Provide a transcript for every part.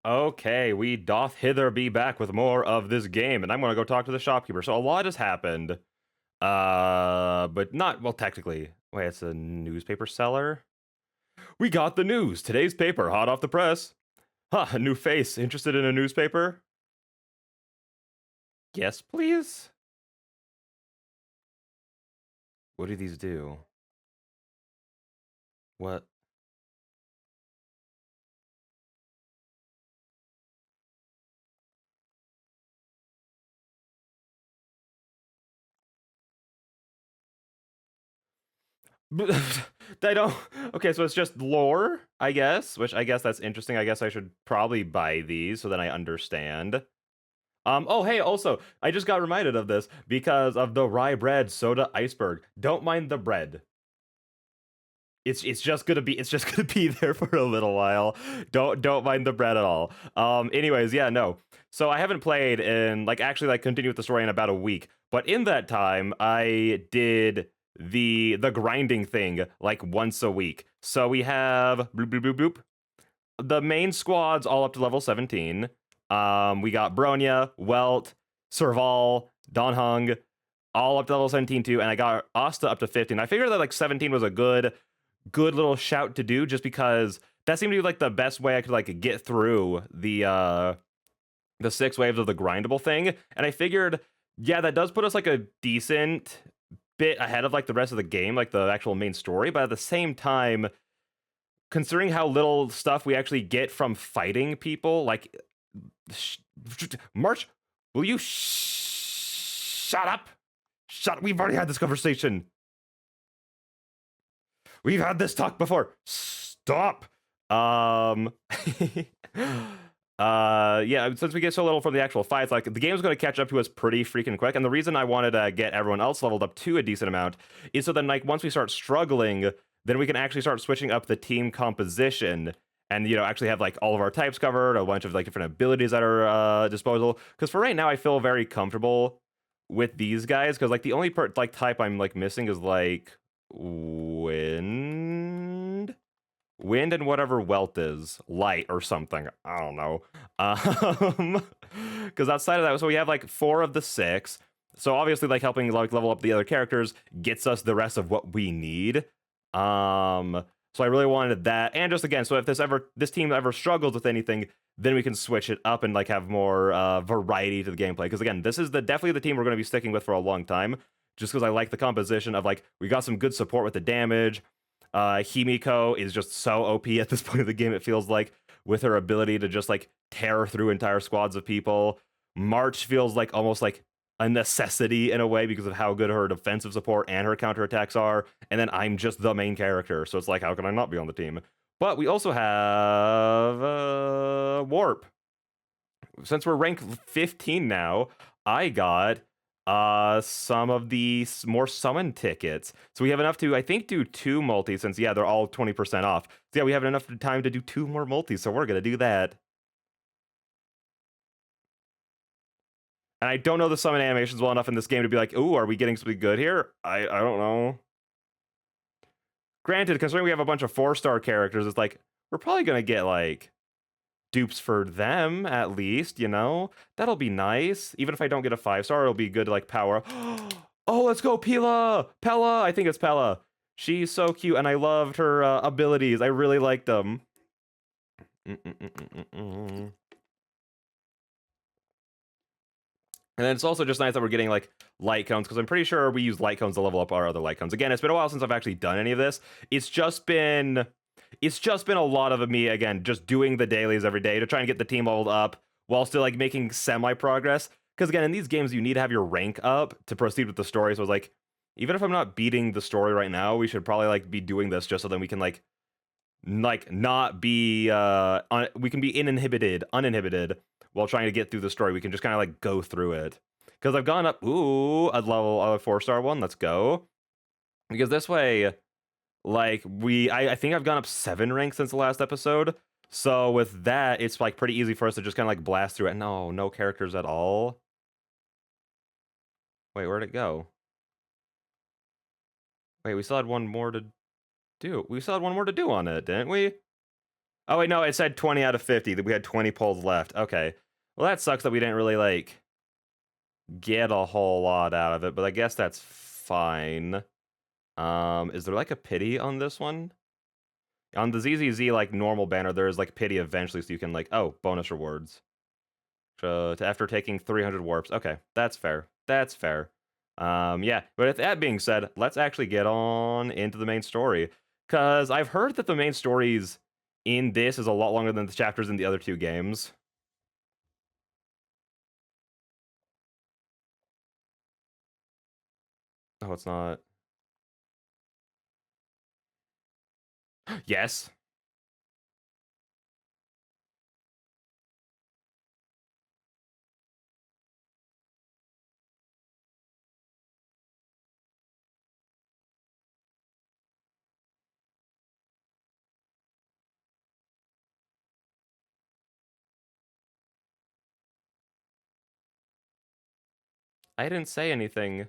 Okay, we doth hither be back with more of this game, and I'm gonna go talk to the shopkeeper. So a lot has happened. But not, well, technically. Wait, it's a newspaper seller? We got the news. Today's paper, hot off the press. Huh, a new face. Interested in a newspaper? Yes, please? What do these do? What? They don't. Okay, so it's just lore, I guess, which I guess that's interesting. I guess I should probably buy these so then I understand. Oh, hey, also, I just got reminded of this because of the rye bread soda iceberg. Don't mind the bread. It's just gonna be there for a little while. Don't mind the bread at all. Anyways, yeah, no. So I haven't played in like actually like continue with the story in about a week. But in that time, I did the grinding thing like once a week. So we have bloop bloop bloop bloop. The main squad's all up to level 17. We got Bronya, Welt, Serval, Don Hung, all up to level 17 too, and I got Asta up to 15. I figured that like 17 was a good little shout to do just because that seemed to be like the best way I could like get through the 6 waves of the grindable thing. And I figured, yeah, that does put us like a decent bit ahead of like the rest of the game, like the actual main story, but at the same time, considering how little stuff we actually get from fighting people, like March, will you shut up? Shut. We've already had this conversation. We've had this talk before. Stop. Um. Yeah, since we get so little from the actual fights, like the game's going to catch up to us pretty freaking quick. And the reason I wanted to get everyone else leveled up to a decent amount is so then like once we start struggling, then we can actually start switching up the team composition and actually have like all of our types covered, a bunch of like different abilities at our disposal. Because for right now, I feel very comfortable with these guys because like the only part like type I'm like missing is like wind and whatever Welt is, light or something. I don't know. Because outside of that, so we have like 4 of the 6. So obviously, like helping like level up the other characters gets us the rest of what we need. So I really wanted that, and just again, so if this team ever struggles with anything, then we can switch it up and like have more variety to the gameplay. Because again, this is definitely the team we're going to be sticking with for a long time. Just because I like the composition of like we got some good support with the damage. Himiko is just so OP at this point of the game, it feels like, with her ability to just like tear through entire squads of people. March feels like almost like a necessity in a way because of how good her defensive support and her counterattacks are. And then I'm just the main character, so it's like, how can I not be on the team? But we also have Warp. Since we're rank 15 now, I got some of the more summon tickets. So we have enough to, I think, do 2 multis since, yeah, they're all 20% off. So yeah, we have enough time to do 2 more multis, so we're going to do that. And I don't know the summon animations well enough in this game to be like, ooh, are we getting something good here? I don't know. Granted, considering we have a bunch of 4-star characters, it's like, we're probably going to get, like, dupes for them, at least, That'll be nice. Even if I don't get a 5-star, it'll be good to, like, power. Oh, let's go, Pila! Pella! I think it's Pella. She's so cute, and I loved her abilities. I really liked them. And then it's also just nice that we're getting like light cones because I'm pretty sure we use light cones to level up our other light cones. Again, it's been a while since I've actually done any of this. It's just been a lot of me again just doing the dailies every day to try and get the team leveled up while still like making semi progress. Because again, in these games you need to have your rank up to proceed with the story. So it's like even if I'm not beating the story right now, we should probably like be doing this just so then we can like not be we can be uninhibited while trying to get through the story. We can just kind of like go through it because I've gone up a 4-star one. Let's go, because this way like I think I've gone up 7 ranks since the last episode, so with that it's like pretty easy for us to just kind of like blast through it. No characters at all. Wait, where'd it go? Wait, we still had one more to do on it, didn't we? Oh wait, no, it said 20 out of 50 that we had 20 polls left. Okay. Well, that sucks that we didn't really like get a whole lot out of it, but I guess that's fine. Is there like a pity on this one? On the ZZZ like normal banner, there is like pity eventually, so you can like bonus rewards. After taking 300 warps. Okay, that's fair. That's fair. Yeah, but with that being said, let's actually get on into the main story. Because I've heard that the main stories in this is a lot longer than the chapters in the other two games. Oh, it's not. Yes. I didn't say anything.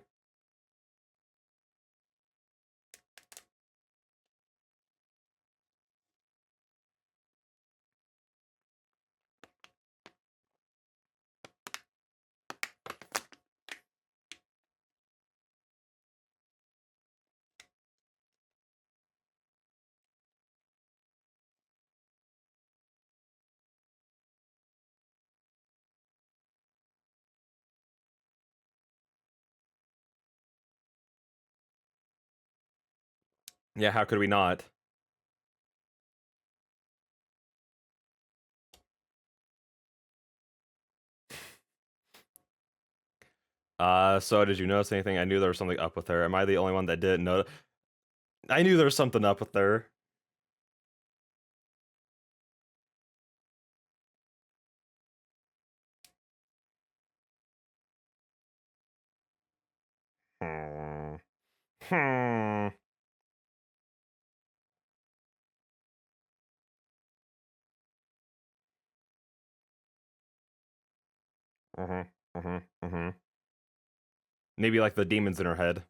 Yeah, how could we not? So did you notice anything? I knew there was something up with her. Am I the only one that didn't know? I knew there was something up with her. Hmm. Hmm. Mm-hmm. Mm-hmm. Mm-hmm. Maybe like the demons in her head.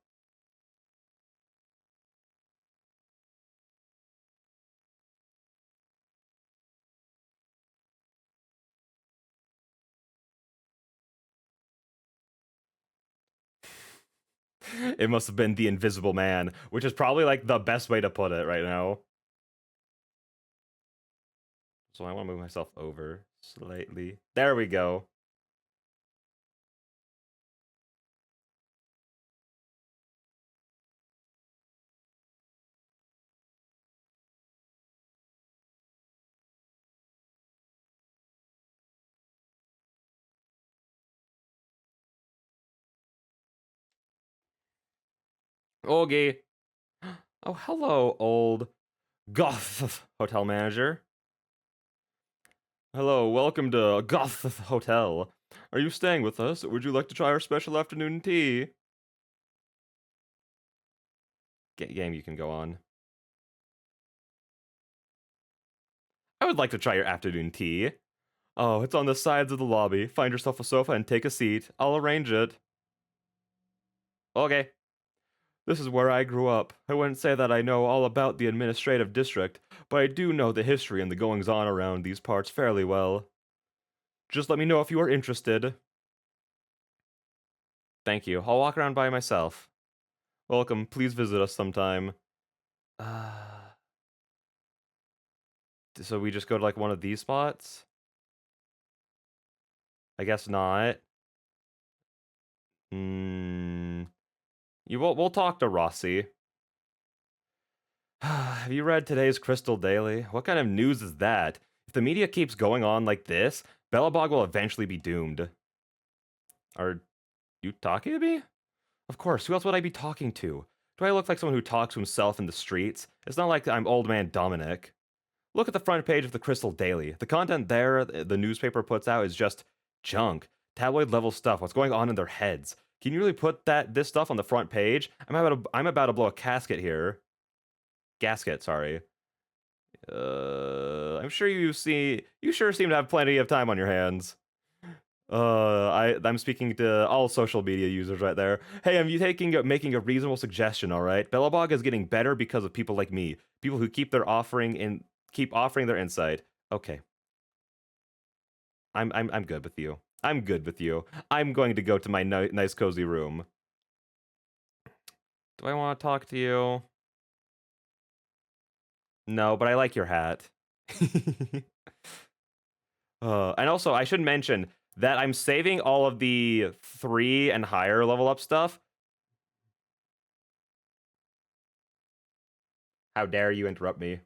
It must have been the Invisible Man, which is probably like the best way to put it right now. So I want to move myself over slightly. There we go. Okay. Oh, hello, old Goth hotel manager. Hello, welcome to Goth Hotel. Are you staying with us, or would you like to try our special afternoon tea? Game, you can go on. I would like to try your afternoon tea. Oh, it's on the sides of the lobby. Find yourself a sofa and take a seat. I'll arrange it. Okay. This is where I grew up. I wouldn't say that I know all about the administrative district, but I do know the history and the goings on around these parts fairly well. Just let me know if you are interested. Thank you. I'll walk around by myself. Welcome. Please visit us sometime. Uh, so we just go to like one of these spots? I guess not. Hmm. We'll talk to Rossi. Have you read today's Crystal Daily? What kind of news is that? If the media keeps going on like this, Belobog will eventually be doomed. Are you talking to me? Of course, who else would I be talking to? Do I look like someone who talks to himself in the streets? It's not like I'm old man Dominic. Look at the front page of the Crystal Daily. The content there the newspaper puts out is just junk. Tabloid level stuff. What's going on in their heads? Can you really put this stuff on the front page? I'm about to blow a casket here. Gasket, sorry. I'm sure you sure seem to have plenty of time on your hands. I'm speaking to all social media users right there. Hey, I'm making a reasonable suggestion, all right? Bellabog is getting better because of people like me, people who keep their offering in keep offering their insight. Okay. I'm good with you. I'm good with you. I'm going to go to my nice cozy room. Do I want to talk to you? No, but I like your hat. And also, I should mention that I'm saving all of the 3 and higher level up stuff. How dare you interrupt me?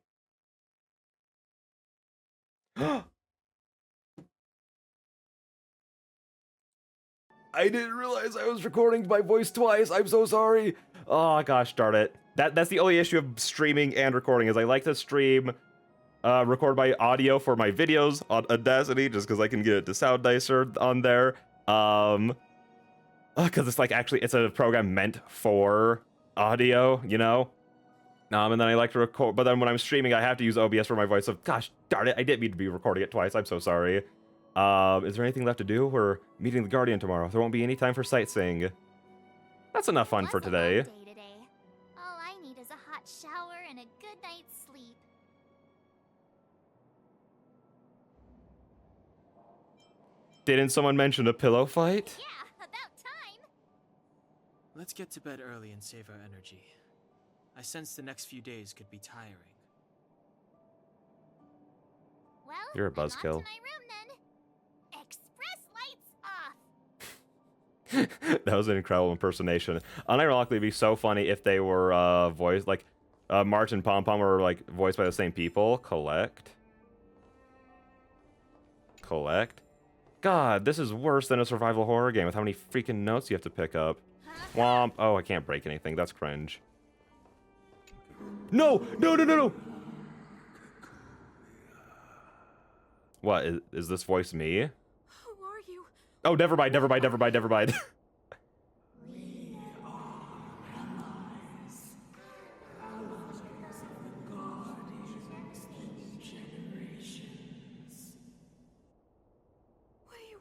I didn't realize I was recording my voice twice. I'm so sorry. Oh gosh, darn it. That's the only issue of streaming and recording is I like to stream, record my audio for my videos on Audacity just because I can get it to sound nicer on there. Because it's like actually it's a program meant for audio, you know. And then I like to record, but then when I'm streaming, I have to use OBS for my voice. So gosh darn it, I didn't mean to be recording it twice. I'm so sorry. Is there anything left to do? We're meeting the Guardian tomorrow. There won't be any time for sightseeing. That's enough fun for today. All I need is a hot shower and a good night's sleep. Didn't someone mention a pillow fight? Yeah, about time. Let's get to bed early and save our energy. I sense the next few days could be tiring. Well, You're a I'm on to buzzkill. my room then. Express lights off. That was an incredible impersonation. Unironically, it'd be so funny if they were voiced like March and Pom Pom were like voiced by the same people. Collect. God, this is worse than a survival horror game with how many freaking notes you have to pick up. Womp. Oh, I can't break anything. That's cringe. No! No! What? Is this voice me? Who are you? Oh, never mind. What do you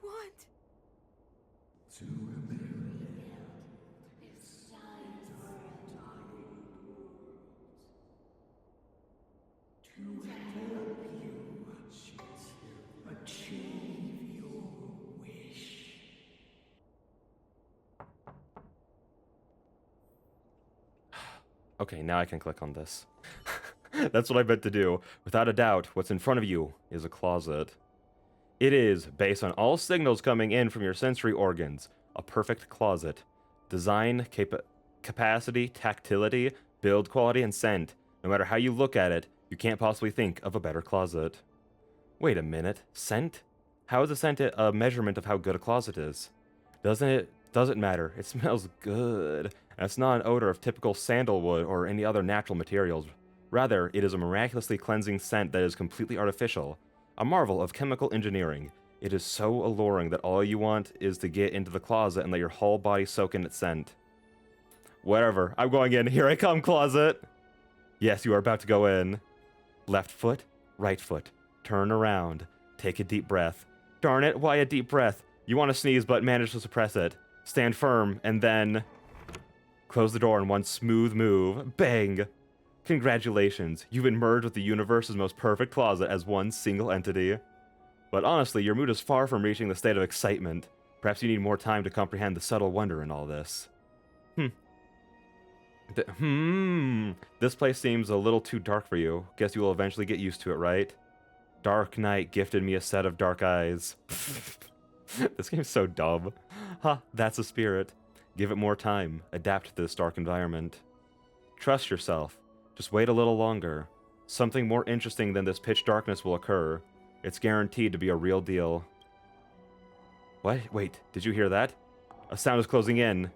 want? Okay, now I can click on this. That's what I meant to do. Without a doubt, what's in front of you is a closet. It is, based on all signals coming in from your sensory organs, a perfect closet. Design, capacity, tactility, build quality, and scent. No matter how you look at it, you can't possibly think of a better closet. Wait a minute, scent? How is a scent a measurement of how good a closet is? Doesn't matter. It smells good. And it's not an odor of typical sandalwood or any other natural materials. Rather, it is a miraculously cleansing scent that is completely artificial. A marvel of chemical engineering. It is so alluring that all you want is to get into the closet and let your whole body soak in its scent. Whatever. I'm going in. Here I come, closet. Yes, you are about to go in. Left foot, right foot. Turn around. Take a deep breath. Darn it, why a deep breath? You want to sneeze but manage to suppress it. Stand firm and then close the door in one smooth move. Bang! Congratulations, you've emerged with the universe's most perfect closet as one single entity. But honestly, your mood is far from reaching the state of excitement. Perhaps you need more time to comprehend the subtle wonder in all this. This place seems a little too dark for you. Guess you will eventually get used to it, right? Dark night gifted me a set of dark eyes. This game's so dumb. That's a spirit. Give it more time. Adapt to this dark environment. Trust yourself. Just wait a little longer. Something more interesting than this pitch darkness will occur. It's guaranteed to be a real deal. What? Wait, did you hear that? A sound is closing in.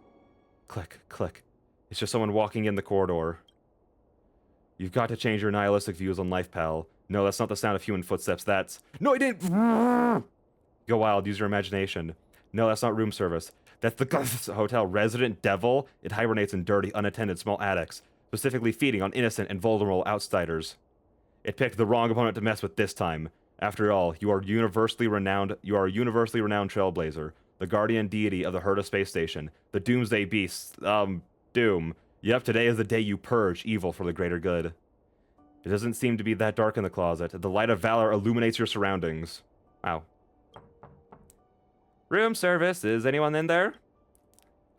Click, click. It's just someone walking in the corridor. You've got to change your nihilistic views on life, pal. No, that's not the sound of human footsteps. That's... No, I didn't! Go wild, use your imagination. No, that's not room service. That's the hotel resident devil. It hibernates in dirty, unattended small attics, specifically feeding on innocent and vulnerable outsiders. It picked the wrong opponent to mess with this time. After all, you are a universally renowned trailblazer, the guardian deity of the Herta space station, the doomsday beast, Doom. Yep, today is the day you purge evil for the greater good. It doesn't seem to be that dark in the closet. The light of valor illuminates your surroundings. Wow. Room service. Is anyone in there?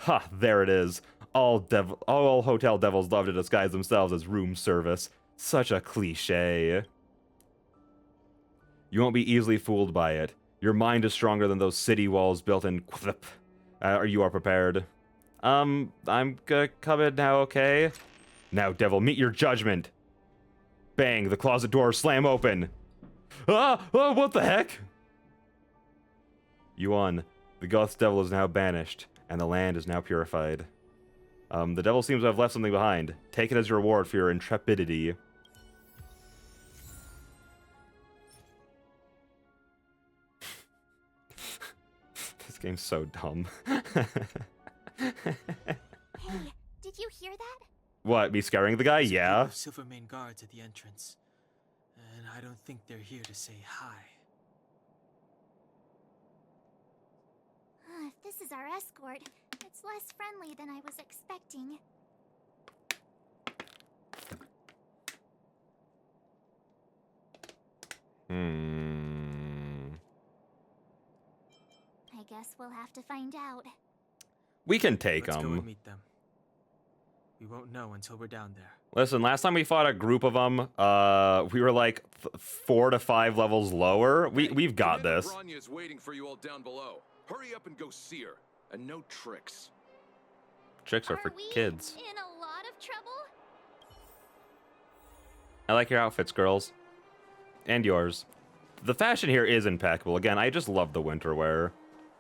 Ha, there it is. All hotel devils love to disguise themselves as room service. Such a cliche. You won't be easily fooled by it. Your mind is stronger than those city walls built in Quthip. You are prepared. I'm gonna come in now, okay? Now, devil, meet your judgment. Bang, the closet doors slam open. Oh, what the heck? You won. The Goth's devil is now banished, and the land is now purified. The devil seems to have left something behind. Take it as your reward for your intrepidity. This game's so dumb. Hey, did you hear that? What, me scaring the guy? There's a Yeah. group of Silvermane guards at the entrance, and I don't think they're here to say hi. If this is our escort, it's less friendly than I was expecting. I guess we'll have to find out. We can take Let's go and them. meet them. We won't know until we're down there. Listen, last time we fought a group of them, we were like 4 to 5 levels lower. We've got Commander this. Bronya's waiting for you all down below. Hurry up and go see her. And no tricks. Tricks are for we kids. in a lot of trouble? I like your outfits, girls. And yours. The fashion here is impeccable. Again, I just love the winter wear.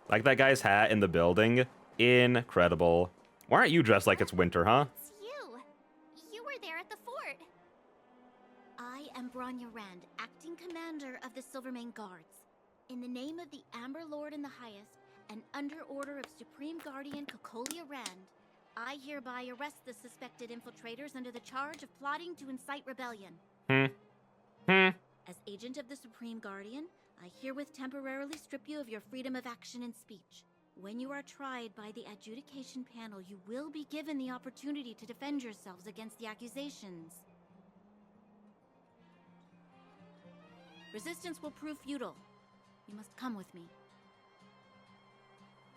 Like that guy's hat in the building. Incredible. Why aren't you dressed like it's winter, huh? It's you. You were there at the fort. I am Bronya Rand, acting commander of the Silvermane Guards. In the name of the Amber Lord in the Highest, and under order of Supreme Guardian Kokolia Rand, I hereby arrest the suspected infiltrators under the charge of plotting to incite rebellion. As agent of the Supreme Guardian, I herewith temporarily strip you of your freedom of action and speech. When you are tried by the adjudication panel, you will be given the opportunity to defend yourselves against the accusations. Resistance will prove futile. You must come with me.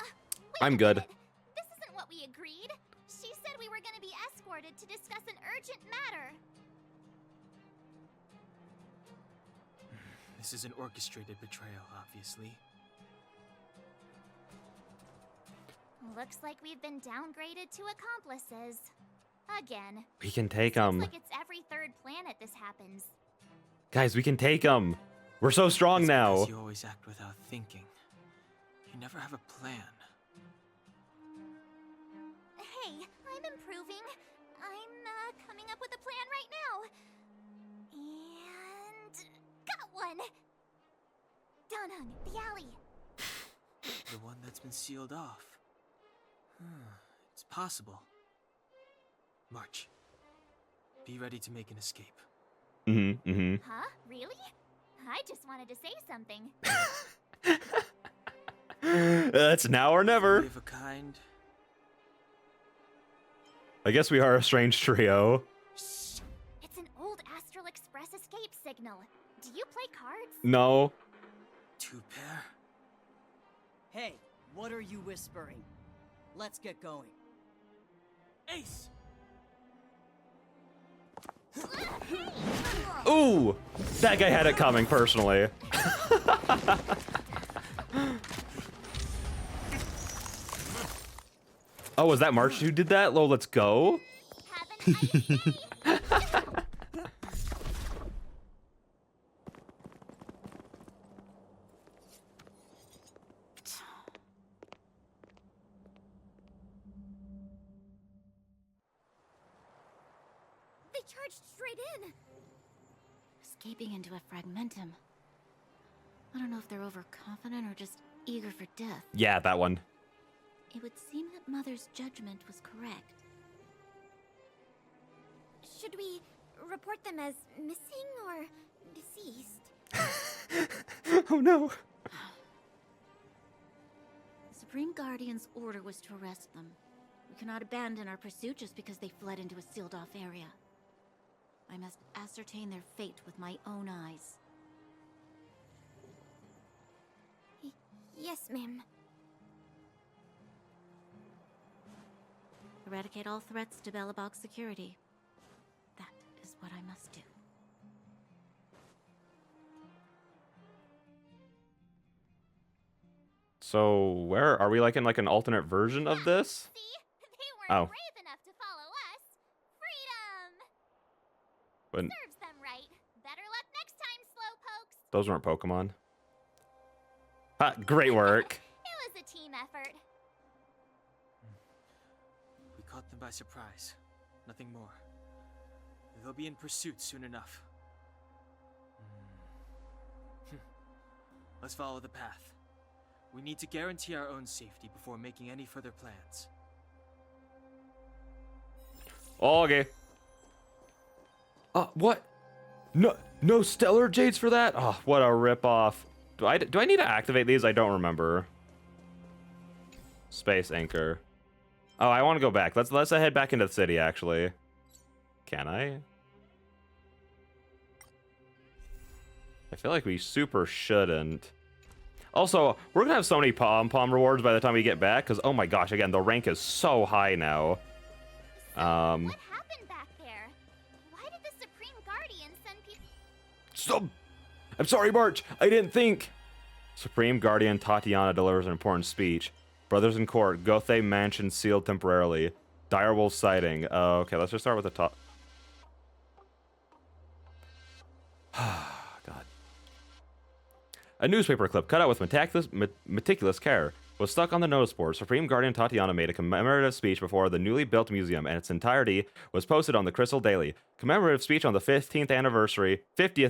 Wait I'm a good. minute. This isn't what we agreed. She said we were going to be escorted to discuss an urgent matter. This is an orchestrated betrayal, obviously. Looks like we've been downgraded to accomplices. Again. We can take Seems them. like it's every third planet this happens. Guys, we can take them. We're so strong It's now. because you always act without thinking. You never have a plan. Hey, I'm improving. I'm coming up with a plan right now. And got one. Donung, the alley. The one that's been sealed off. It's possible. March. Be ready to make an escape. Huh? Really? I just wanted to say something. It's now or never. We of a kind. I guess we are a strange trio. Shh! It's an old Astral Express escape signal. Do you play cards? No. Two pair. Hey, what are you whispering? Let's get going. Ace! Ooh! That guy had it coming, personally. Oh, was that March who did that? Lo, let's go. Have an ice day. They charged straight in. Escaping into a fragmentum. I don't know if they're overconfident or just eager for death. Yeah, that one. It would seem that Mother's judgment was correct. Should we report them as missing or deceased? Oh no. The Supreme Guardian's order was to arrest them. We cannot abandon our pursuit just because they fled into a sealed-off area. I must ascertain their fate with my own eyes. Yes, ma'am. Eradicate all threats to Belobog's security. That is what I must do. So where are we, like in like an alternate version of this? See? They weren't Oh. brave enough to follow us. Freedom! But Serves them right. Better luck next time, slowpokes. those weren't Pokemon. Ha, great work. It was a team effort. We caught them by surprise. Nothing more. They'll be in pursuit soon enough. Let's follow the path. We need to guarantee our own safety before making any further plans. Okay. What? No stellar jades for that? Oh, what a ripoff. Do I need to activate these? I don't remember. Space anchor. Oh, I want to go back. Let's head back into the city, actually. Can I? I feel like we super shouldn't. Also, we're gonna have so many pom-pom rewards by the time we get back, because oh my gosh, again, the rank is so high now. What happened back there? Why did the Supreme Guardian send people? Stop! I'm sorry, March. I didn't think. Supreme Guardian Tatiana delivers an important speech. Brothers in court. Gothe mansion sealed temporarily. Direwolf sighting. Okay, let's just start with the top. God. A newspaper clip cut out with meticulous care was stuck on the notice board. Supreme Guardian Tatiana made a commemorative speech before the newly built museum, and its entirety was posted on the Crystal Daily. Commemorative speech on the 50th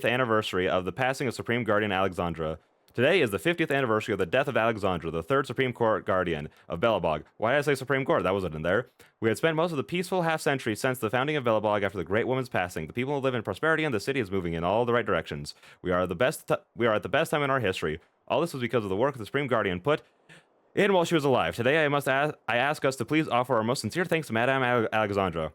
anniversary of the passing of Supreme Guardian Alexandra. Today is the 50th anniversary of the death of Alexandra, the third Supreme Court Guardian of Belobog. Why did I say Supreme Court? That wasn't in there. We had spent most of the peaceful half-century since the founding of Belobog after the great woman's passing. The people live in prosperity, and the city is moving in all the right directions. We are at the best time in our history. All this was because of the work the Supreme Guardian put in while she was alive. Today, I ask us to please offer our most sincere thanks to Madame Alexandra.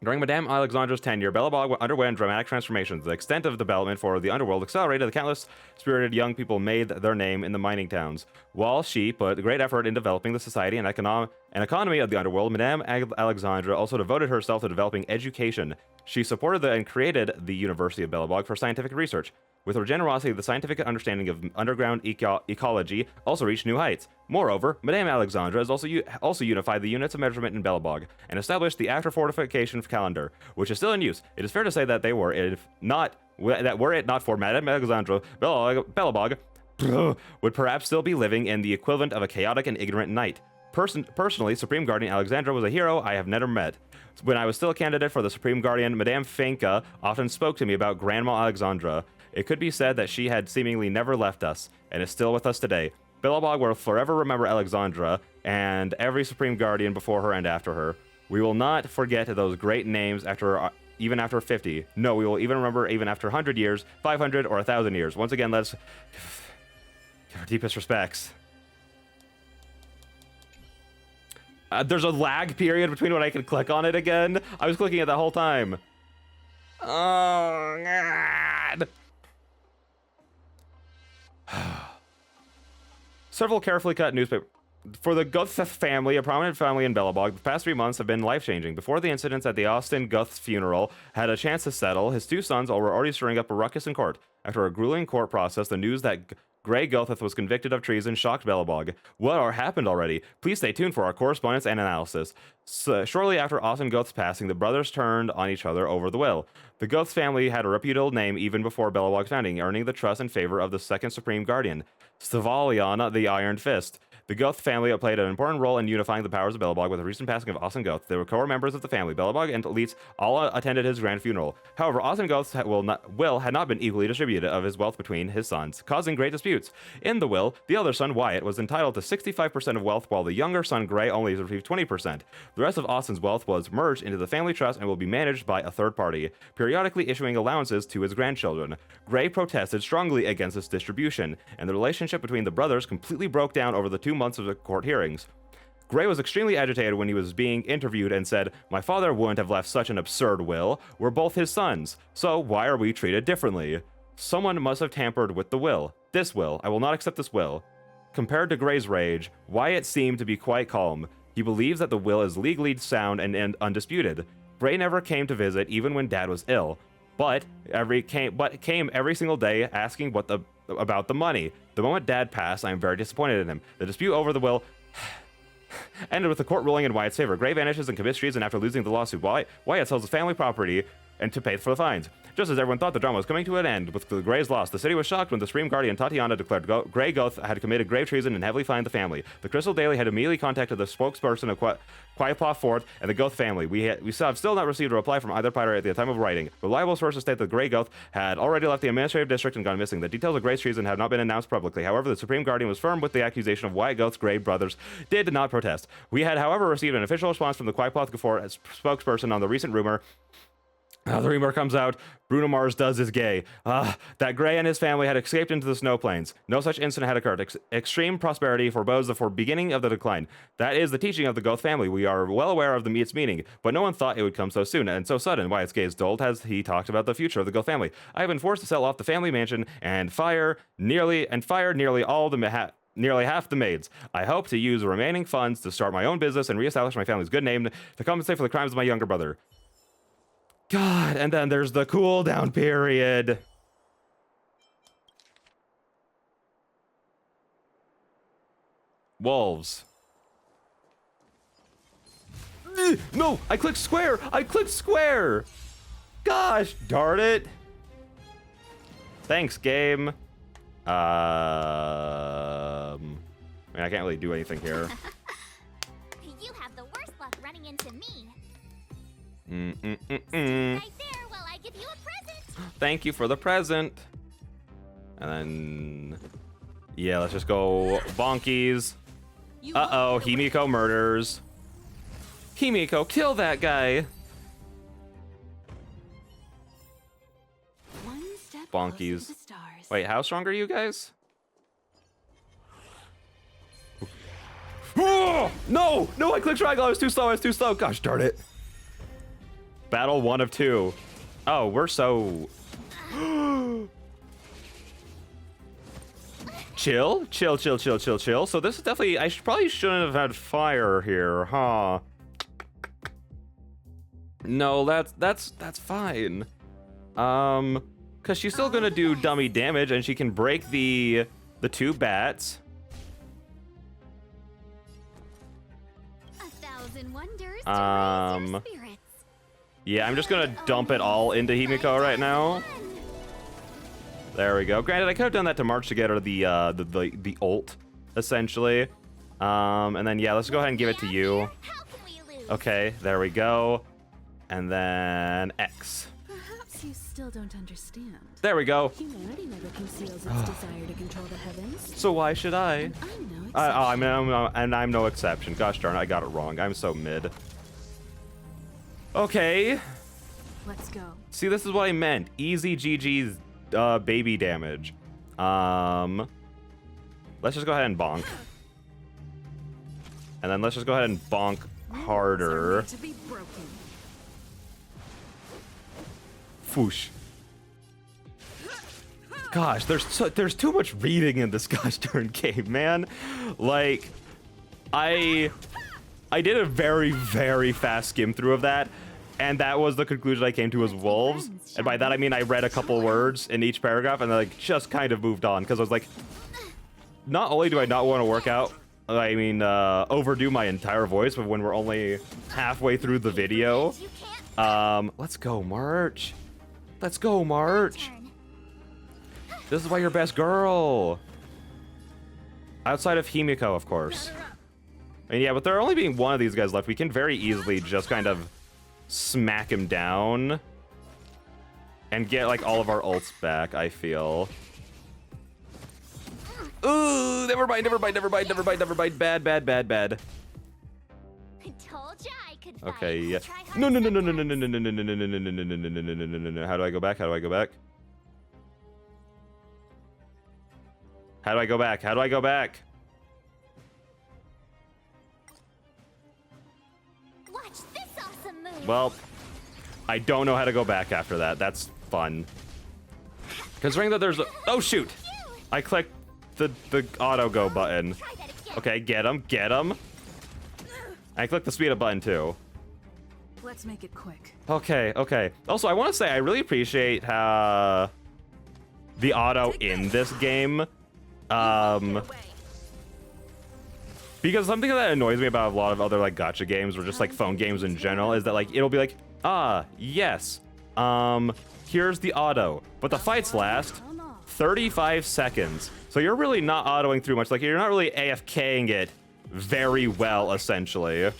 During Madame Alexandra's tenure, Belobog underwent dramatic transformations. The extent of development for the underworld accelerated. The countless spirited young people made their name in the mining towns. While she put great effort in developing the society and economy of the underworld, Madame Alexandra also devoted herself to developing education. She supported and created the University of Belobog for scientific research. With her generosity, the scientific understanding of underground ecology also reached new heights. Moreover, Madame Alexandra has also unified the units of measurement in Belobog and established the after fortification calendar, which is still in use. It is fair to say that were it not for Madame Alexandra, Belobog would perhaps still be living in the equivalent of a chaotic and ignorant night. Personally, Supreme Guardian Alexandra was a hero I have never met. When I was still a candidate for the Supreme Guardian, Madame Fenka often spoke to me about Grandma Alexandra. It could be said that she had seemingly never left us, and is still with us today. Belobog will forever remember Alexandra, and every Supreme Guardian before her and after her. We will not forget those great names even after 50. No, we will even remember even after 100 years, 500, or 1,000 years. Once again, let's give our deepest respects. There's a lag period between when I can click on it again. I was clicking it the whole time. Oh, God. Several carefully cut newspaper. For the Guth family, a prominent family in Belobog, the past 3 months have been life-changing. Before the incidents at the Austin Guth's funeral had a chance to settle, his two sons were already stirring up a ruckus in court. After a grueling court process, the news that Grey Gothith was convicted of treason shocked Belobog. What happened already? Please stay tuned for our correspondence and analysis. Shortly after Austin Goth's passing, the brothers turned on each other over the will. The Goth family had a reputable name even before Belobog's founding, earning the trust and favor of the second Supreme Guardian, Stavalion the Iron Fist. The Goth family played an important role in unifying the powers of Belobog with the recent passing of Austin Goth. They were core members of the family. Belobog and elites all attended his grand funeral. However, Austin Goth's will had not been equally distributed of his wealth between his sons, causing great disputes. In the will, the elder son, Wyatt, was entitled to 65% of wealth, while the younger son, Gray, only received 20%. The rest of Austin's wealth was merged into the family trust and will be managed by a third party, periodically issuing allowances to his grandchildren. Gray protested strongly against this distribution, and the relationship between the brothers completely broke down over the 2 months of the court hearings. Gray was extremely agitated when he was being interviewed and said, "My father wouldn't have left such an absurd will. We're both his sons. So why are we treated differently? Someone must have tampered with the will. This will. I will not accept this will." Compared to Gray's rage, Wyatt seemed to be quite calm. He believes that the will is legally sound and undisputed. Gray never came to visit even when Dad was ill, but came every single day asking about the money. The moment Dad passed, I am very disappointed in him. The dispute over the will ended with the court ruling in Wyatt's favor. Gray vanishes and commits treason after losing the lawsuit. Wyatt sells his family property and to pay for the fines. Just as everyone thought the drama was coming to an end with the Gray's loss, the city was shocked when the Supreme Guardian Tatiana declared Gray Goth had committed grave treason and heavily fined the family. The Crystal Daily had immediately contacted the spokesperson of Quietpaw Fourth and the Goth family. We have still not received a reply from either party at the time of writing. Reliable sources state that Gray Goth had already left the administrative district and gone missing. The details of Gray's treason have not been announced publicly. However, the Supreme Guardian was firm with the accusation of Wyatt Goth's Gray brothers did not protest. We had, however, received an official response from the Quietpaw Fourth spokesperson on the recent rumor. The rumor comes out, Bruno Mars is gay. That Gray and his family had escaped into the snow plains. No such incident had occurred. Extreme prosperity forebodes the beginning of the decline. That is the teaching of the Goth family. We are well aware of its meaning, but no one thought it would come so soon and so sudden. Wyatt's gaze dulled as he talked about the future of the Goth family. I have been forced to sell off the family mansion and fire nearly all the nearly half the maids. I hope to use the remaining funds to start my own business and reestablish my family's good name to compensate for the crimes of my younger brother. God, and then there's the cool down period. Wolves. No, I clicked square. Gosh, darn it. Thanks, game. I mean, I can't really do anything here. You have the worst luck running into me. Right there while I give you a present. Thank you for the present. And then, yeah, let's just go bonkies. Uh-oh, Himiko murders. Himiko, kill that guy. One step Bonkies. closer to the stars. Wait, how strong are you guys? Oh, no, I clicked triangle. I was too slow. Gosh darn it. Battle 1 of 2. Oh, we're so... Chill. So this is definitely... I probably shouldn't have had fire here, huh? No, that's fine. Because she's still gonna do dummy damage, and she can break the 2 bats. 1,000 wonders to raise your spirits. Yeah, I'm just gonna dump it all into Himiko right now. There we go. Granted, I could have done that to March to get her the ult, essentially. And then yeah, let's go ahead and give it to you. How can we lose? Okay, there we go. And then X. Perhaps you still don't understand. There we go. Humanity never conceals its desire to control the heavens. So why should I? I'm no exception. I'm no exception. Gosh darn it, I got it wrong. I'm so mid. Okay. Let's go. See, this is what I meant. Easy GG's baby damage. Let's just go ahead and bonk. And then let's just go ahead and bonk harder. To be broken. Foosh. Gosh, there's too much reading in this gosh darn game, man. Like, I did a very, very fast skim through of that, and that was the conclusion I came to as wolves. And by that I mean I read a couple words in each paragraph and like just kind of moved on, because I was like, not only do I not want to work out, overdo my entire voice, but when we're only halfway through the video. Let's go, March. Let's go, March. This is why you're best girl. Outside of Himiko, of course. And yeah, with there only being one of these guys left, we can very easily just kind of smack him down and get like all of our ults back, I feel. Ooh, never mind. Bad. I told ya I could fight. Okay, yeah. Try hard No. as I can. How do I go back? How do I go back? Well, I don't know how to go back after that. That's fun. Considering that there's a... Oh, shoot! I clicked the auto go button. Okay, get him, get him. I clicked the speed up button, too. Let's make it quick. Okay, okay. Also, I want to say I really appreciate how the auto in this game. Because something that annoys me about a lot of other like gacha games or just like phone games in general is that like it'll be like, ah, yes, here's the auto, but the fights last 35 seconds. So you're really not autoing through much. Like you're not really AFKing it very well, essentially.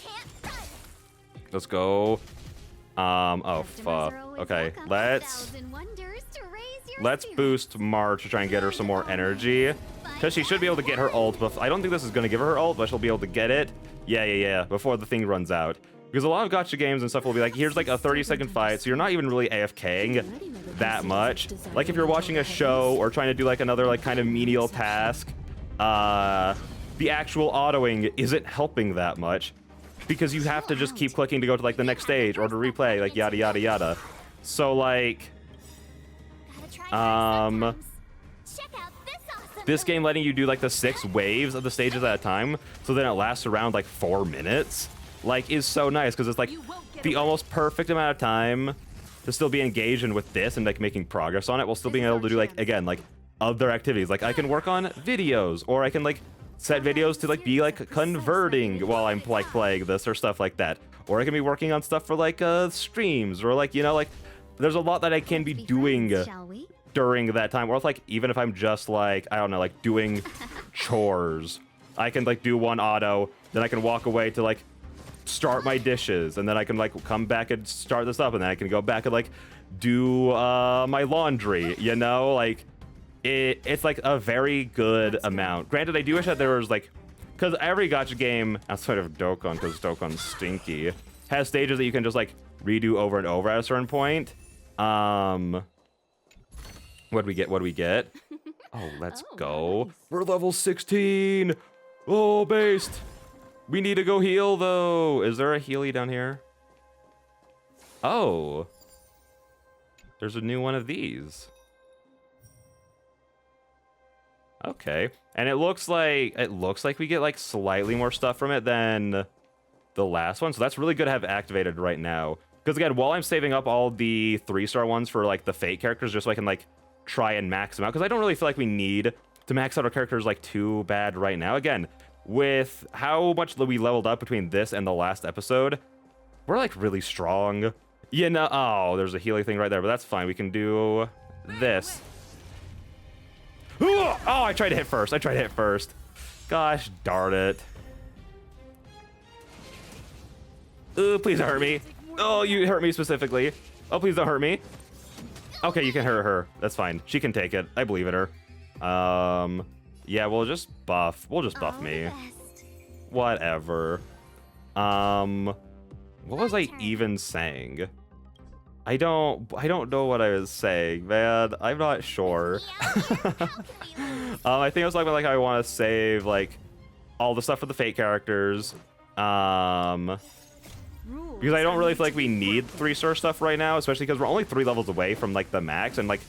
Let's go. Oh fuck. Okay, let's boost March to try and get her some more energy. Because she should be able to get her ult, but I don't think this is going to give her ult, but she'll be able to get it. Yeah, before the thing runs out. Because a lot of gacha games and stuff will be like, here's like a 30-second fight, so you're not even really AFKing that much. Like if you're watching a show or trying to do like another like kind of menial task, the actual autoing isn't helping that much. Because you have to just keep clicking to go to like the next stage or to replay, like yada yada yada. So like, this game letting you do like the 6 waves of the stages at a time, so then it lasts around like 4 minutes, like is so nice because it's like the almost perfect amount of time to still be engaged in with this and like making progress on it while still being able to do like, again, like other activities. Like I can work on videos, or I can like set videos to like be like converting while I'm like playing this or stuff like that, or I can be working on stuff for like streams, or like, you know, like there's a lot that I can be doing during that time. Or if, like, even if I'm just like, I don't know, like doing chores, I can like do one auto, then I can walk away to like start my dishes, and then I can like come back and start this up, and then I can go back and like do my laundry, you know, like it's like a very good amount. Granted, I do wish that there was like, because every gacha game outside of Dokkan, because Dokkan's stinky, has stages that you can just like redo over and over at a certain point. What do we get? What do we get? Oh, let's go. Nice. We're level 16. Oh, based. We need to go heal, though. Is there a healy down here? Oh. There's a new one of these. Okay. And it looks like we get like slightly more stuff from it than the last one. So that's really good to have activated right now. Because again, while I'm saving up all the 3-star ones for like the Fate characters, just so I can like try and max them out, because I don't really feel like we need to max out our characters like too bad right now. Again, with how much we leveled up between this and the last episode, we're like really strong. You know, oh, there's a healing thing right there, but that's fine. We can do this. Oh, I tried to hit first. Gosh darn it. Please don't hurt me. Oh, you hurt me specifically. Oh, please don't hurt me. Okay, you can hurt her. That's fine. She can take it. I believe in her. Yeah, we'll just buff. We'll just buff me. Whatever. What was I even saying? I don't know what I was saying, man. I'm not sure. I think I was talking about like how I want to save like all the stuff for the Fate characters. Because I don't really feel like we need 3-star stuff right now, especially because we're only 3 levels away from like the max, and like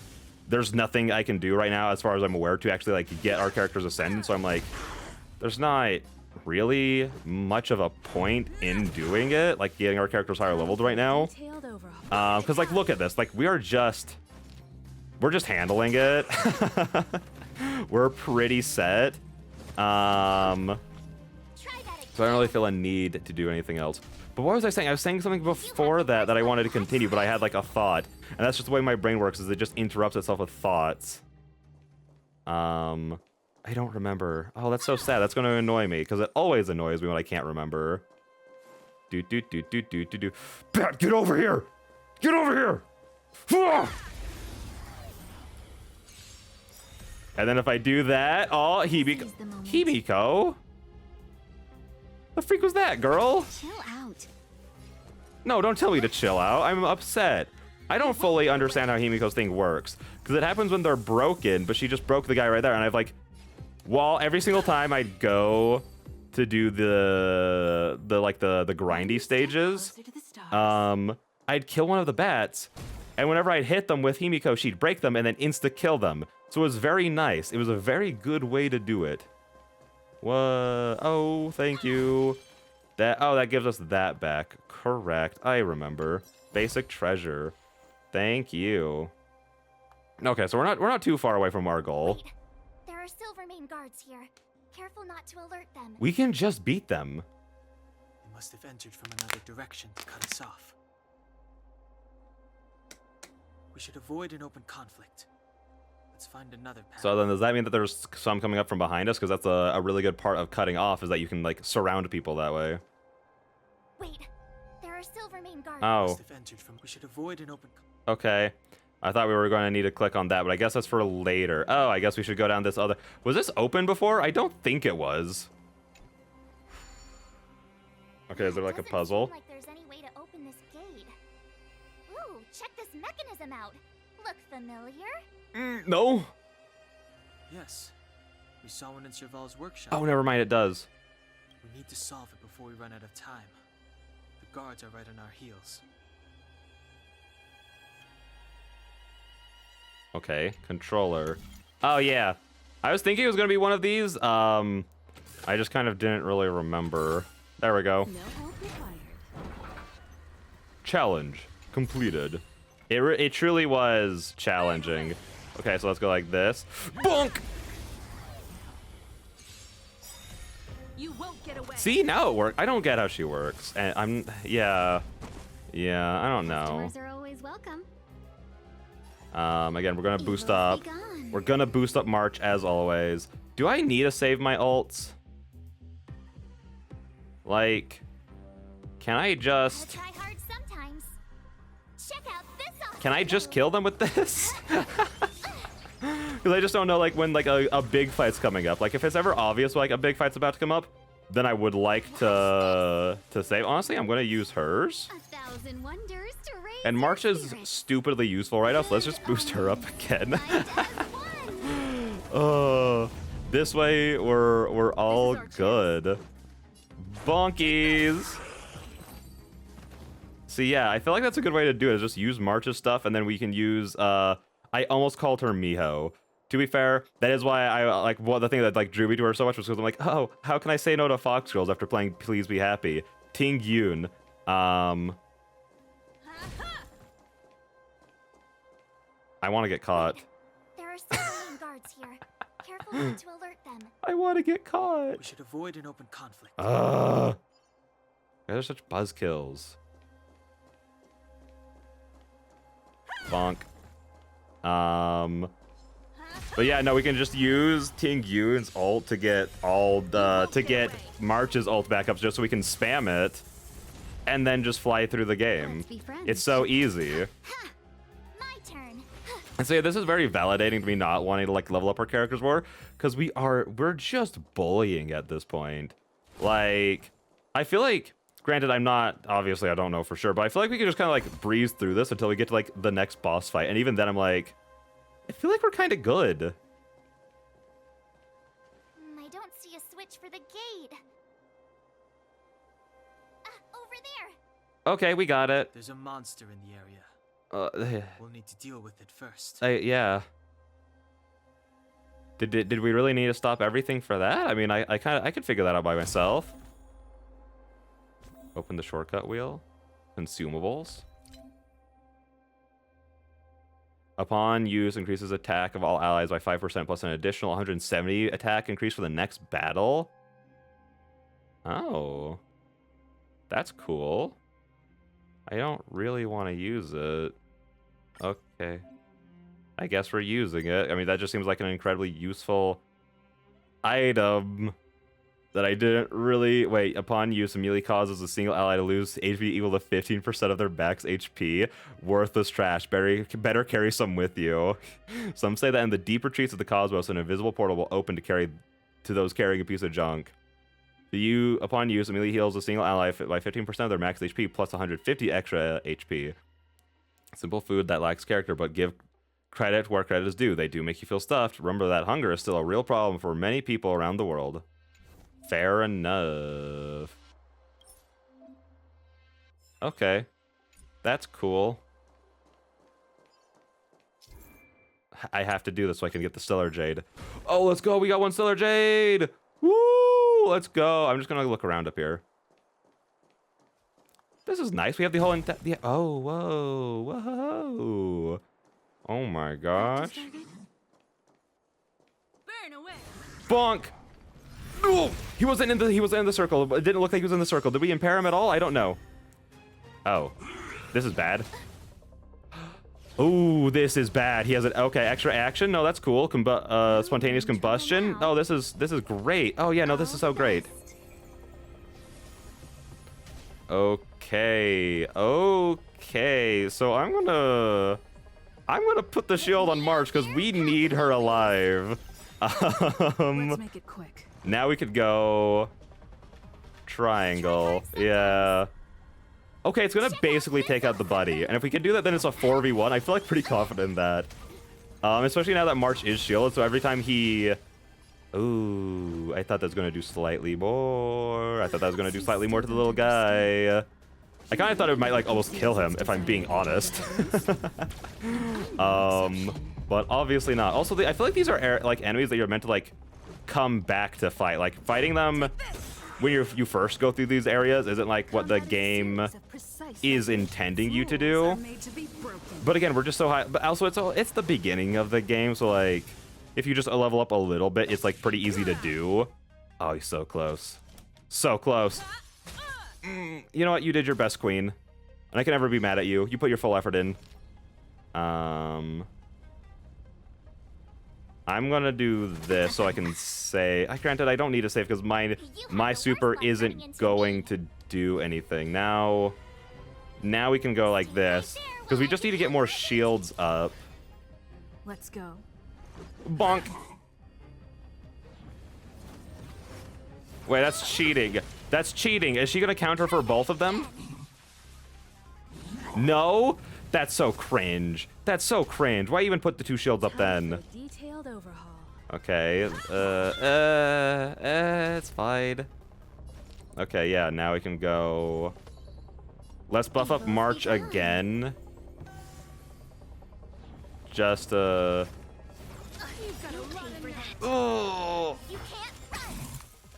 there's nothing I can do right now as far as I'm aware to actually like get our characters ascended. So I'm like, there's not really much of a point in doing it, like getting our characters higher leveled right now. Because like look at this, like we're just handling it. We're pretty set. So I don't really feel a need to do anything else. But what was I saying? I was saying something before that I wanted to continue, but I had like a thought. And that's just the way my brain works, is it just interrupts itself with thoughts. I don't remember. Oh, that's so sad. That's going to annoy me, because it always annoys me when I can't remember. Bat, get over here! Get over here! And then if I do that, oh, Hibiko? The freak was that, girl? Chill out. No, don't tell me to chill out. I'm upset. I don't fully understand how Himiko's thing works, because it happens when they're broken, but she just broke the guy right there, and I've like, well, every single time I'd go to do the grindy stages, I'd kill one of the bats, and whenever I'd hit them with Himiko, she'd break them and then insta-kill them. So it was very nice. It was a very good way to do it. What? Oh, thank you. That gives us that back. Correct. I remember. Basic treasure. Thank you. Okay, so we're not too far away from our goal. Wait, there are Silvermane guards here. Careful not to alert them. We can just beat them. They must have entered from another direction to cut us off. We should avoid an open conflict. Let's find another path. So then does that mean that there's some coming up from behind us? Because that's a really good part of cutting off, is that you can like surround people that way. Wait, there are Silvermane guards. Oh, Must have entered from. We should avoid an open. okay. I thought we were going to need to click on that, but I guess that's for later. Oh, I guess we should go down this other... Was this open before? I don't think it was. Okay, is there like a Doesn't puzzle? seem like there's any way to open this gate. Ooh, check this mechanism out. Look familiar? No. Yes, we saw one in Serval's workshop. Oh, never mind, it does. We need to solve it before we run out of time. The guards are right on our heels. Okay, controller. Oh, yeah. I was thinking it was going to be one of these. I just kind of didn't really remember. There we go. No help required. Challenge completed. It truly was challenging. Okay, so let's go like this. Bonk! You won't get away. See, now it worked. I don't get how she works. And yeah, I don't know. Customers are always welcome. Again, we're gonna boost Evil up. begun. We're gonna boost up March as always. Do I need to save my ults? Like, can I just... Gotta try hard sometimes. Check out this. Can I just kill them with this? Because I just don't know, like, when like a big fight's coming up. Like, if it's ever obvious like a big fight's about to come up, then I would like to save. Honestly, I'm gonna use hers. 1,000 wonders to raise And March your is spirits. stupidly useful right now, so let's just boost her up again. Find as one. This way we're all our chance. good. Bonkies. See, yeah, I feel like that's a good way to do it, is just use March's stuff, and then we can use, I almost called her Miho. To be fair, that is why I, like, the thing that, like, drew me to her so much was because I'm like, oh, how can I say no to Fox Girls after playing Please Be Happy? Ting Yoon. I want to get caught. There are Silvermane guards here. Careful not to alert them. I want to get caught. We should avoid an open conflict. Ugh. They're such buzzkills. Bonk. But yeah, no, we can just use Ting Yoon's ult to get March's ult back up just so we can spam it and then just fly through the game. Let's be friends. It's so easy. Ha! My turn. And so yeah, this is very validating to me not wanting to like level up our characters more, because we're just bullying at this point. Like, I feel like, granted, I'm not, obviously I don't know for sure, but I feel like we can just kind of like breeze through this until we get to like the next boss fight. And even then I'm like, I feel like we're kind of good. I don't see a switch for the gate. Over there. Okay, we got it. There's a monster in the area. We'll need to deal with it first. Yeah. Did we really need to stop everything for that? I mean, I could figure that out by myself. Open the shortcut wheel. Consumables. Upon use, increases attack of all allies by 5% plus an additional 170 attack increase for the next battle. Oh. That's cool. I don't really want to use it. Okay. I guess we're using it. I mean, that just seems like an incredibly useful item that I didn't really... Wait, upon use, immediately causes a single ally to lose HP equal to 15% of their max HP. Worthless trash. Better carry some with you. Some say that in the deep retreats of the cosmos, an invisible portal will open to those carrying a piece of junk. Upon use, immediately heals a single ally by 15% of their max HP plus 150 extra HP. Simple food that lacks character, but give credit where credit is due. They do make you feel stuffed. Remember that hunger is still a real problem for many people around the world. Fair enough. Okay. That's cool. I have to do this so I can get the Stellar Jade. Oh, let's go. We got 1 Stellar Jade. Woo! Let's go. I'm just going to look around up here. This is nice. We have the whole... Oh, whoa. Whoa. Oh, my gosh. Burn away. Bonk! Oh, he wasn't in the circle. It didn't look like he was in the circle. Did we impair him at all? I don't know. Oh. This is bad. Ooh, this is bad. He has an okay extra action. No, that's cool. Spontaneous combustion. Oh, this is great. Oh yeah, no, this is so great. Okay, okay. So I'm gonna put the shield on March because we need her alive. Let's make it quick. Now we could go triangle. Yeah. Okay, it's gonna basically take out the buddy, and if we can do that, then it's a 4v1. I feel like pretty confident in that, especially now that March is shielded. So every time he, ooh, I thought that was gonna do slightly more. I thought that was gonna do slightly more to the little guy. I kind of thought it might like almost kill him, if I'm being honest. But obviously not. Also, I feel like these are like enemies that you're meant to like come back to fight. Like fighting them when you first go through these areas isn't like what the game is intending you to do. But again, we're just so high. But also, it's the beginning of the game, so like if you just level up a little bit, it's like pretty easy to do. Oh, he's so close, so close. You know what? You did your best, Queen, and I can never be mad at you. You put your full effort in. I'm gonna do this so I can say. Granted, I don't need to save because my super isn't going to do anything. Now we can go like this because we just need to get more shields up. Let's go. Bonk. Wait, that's cheating. That's cheating. Is she gonna counter for both of them? No? That's so cringe. That's so cringe. Why even put the 2 shields up then? Detailed overhaul. Okay. It's fine. Okay, yeah, now we can go. Let's buff up March again. Just oh.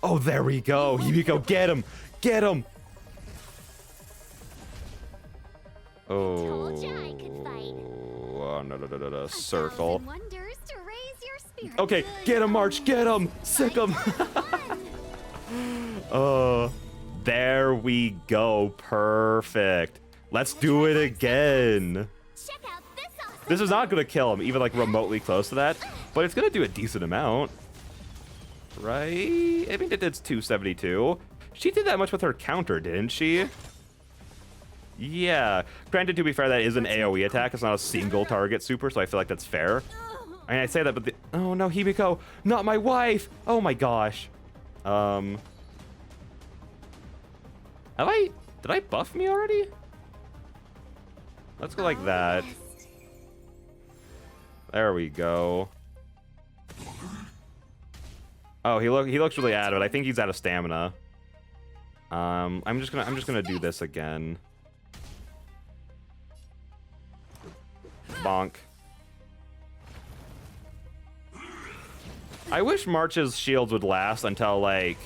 Oh, there we go. Here we go. Get him. Get him. Oh. No. Circle. Okay, get him, March. Get him. Sick him. There we go. Perfect. Let's do it again. This is not gonna kill him, even like remotely close to that, but it's gonna do a decent amount. Right? I mean, it's 272. She did that much with her counter, didn't she? Yeah. Granted, to be fair, that is an AoE attack. It's not a single target super, so I feel like that's fair. I mean, I say that, but oh no, Himiko, not my wife. Oh my gosh. Did I buff me already? Let's go like that. There we go. Oh, he looks really out of it. I think he's out of stamina. I'm just gonna do this again. Bonk. I wish March's shields would last until like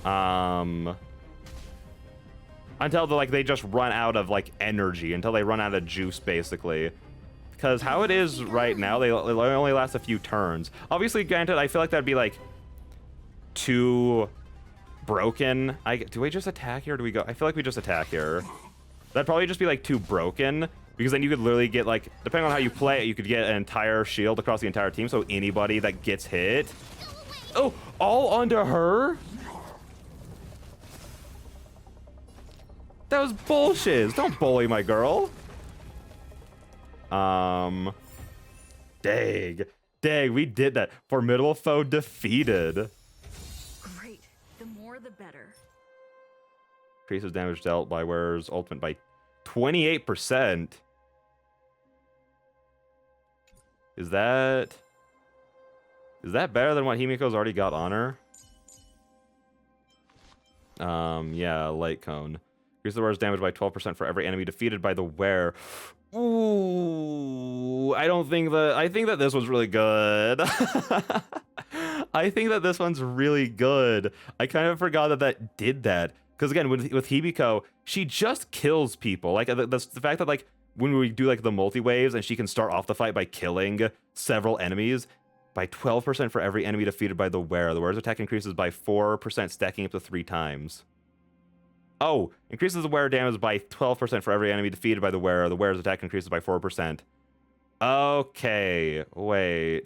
until they just run out of like energy, until they run out of juice basically. Because how it is right now, they only last a few turns. Obviously, granted, I feel like that'd be like too broken. Do we just attack here or do we go? I feel like we just attack here. That'd probably just be like too broken, because then you could literally get like, depending on how you play it, you could get an entire shield across the entire team. So anybody that gets hit. Oh, all under her? That was bullshit. Don't bully my girl. Dang, we did that. Formidable foe defeated. Great. The more the better. Increases damage dealt by wearer's ultimate by 28%. Is that better than what Himiko's already got on her? Yeah, light cone. Increase the wearer's damage by 12% for every enemy defeated by the wearer. Ooh, I think that this one's really good. I think that this one's really good. I kind of forgot that that did that. Because again, with Hibiko, she just kills people. Like the fact that like when we do like the multi-waves and she can start off the fight by killing several enemies by 12% for every enemy defeated by the wearer. The wearer's attack increases by 4%, stacking up to 3 times. Oh, increases the wearer damage by 12% for every enemy defeated by the wearer. The wearer's attack increases by 4%. Okay, wait.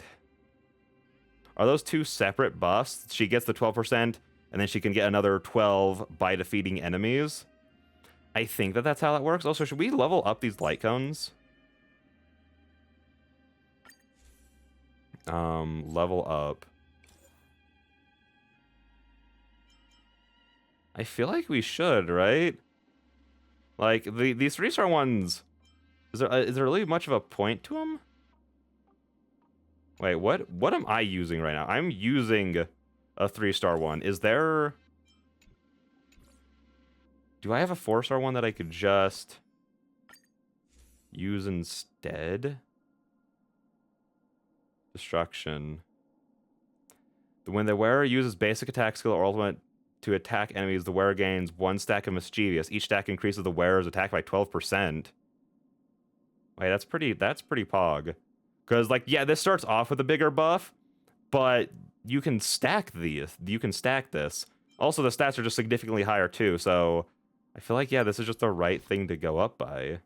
Are those 2 separate buffs? She gets the 12%, and then she can get another 12 by defeating enemies. I think that that's how that works. Also, should we level up these light cones? Level up. I feel like we should, right? Like, these 3-star ones, is there really much of a point to them? Wait, what am I using right now? I'm using a 3-star one. Is there... Do I have a 4-star one that I could just use instead? Destruction. When the wearer uses basic attack skill or ultimate to attack enemies, the wearer gains 1 stack of mischievous. Each stack increases the wearer's attack by 12%. Wait, that's pretty pog. Because, like, yeah, this starts off with a bigger buff, but you can stack these. You can stack this. Also, the stats are just significantly higher, too, so I feel like, yeah, this is just the right thing to go up by.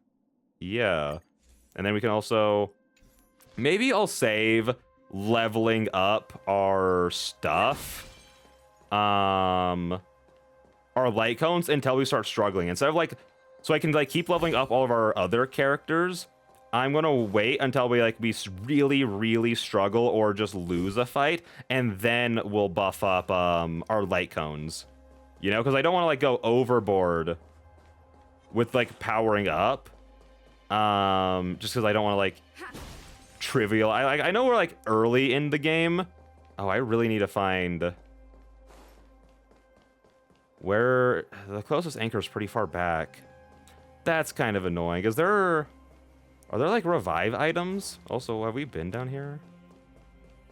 Yeah. And then we can also... Maybe I'll save leveling up our stuff. Our light cones until we start struggling. Instead of, like... So I can, like, keep leveling up all of our other characters... I'm gonna wait until we really, really struggle or just lose a fight, and then we'll buff up our light cones. You know, because I don't want to like go overboard with like powering up. Just because I don't want to like trivial. I know we're like early in the game. Oh, I really need to find where the closest anchor is pretty far back. That's kind of annoying. Are there, like, revive items? Also, have we been down here?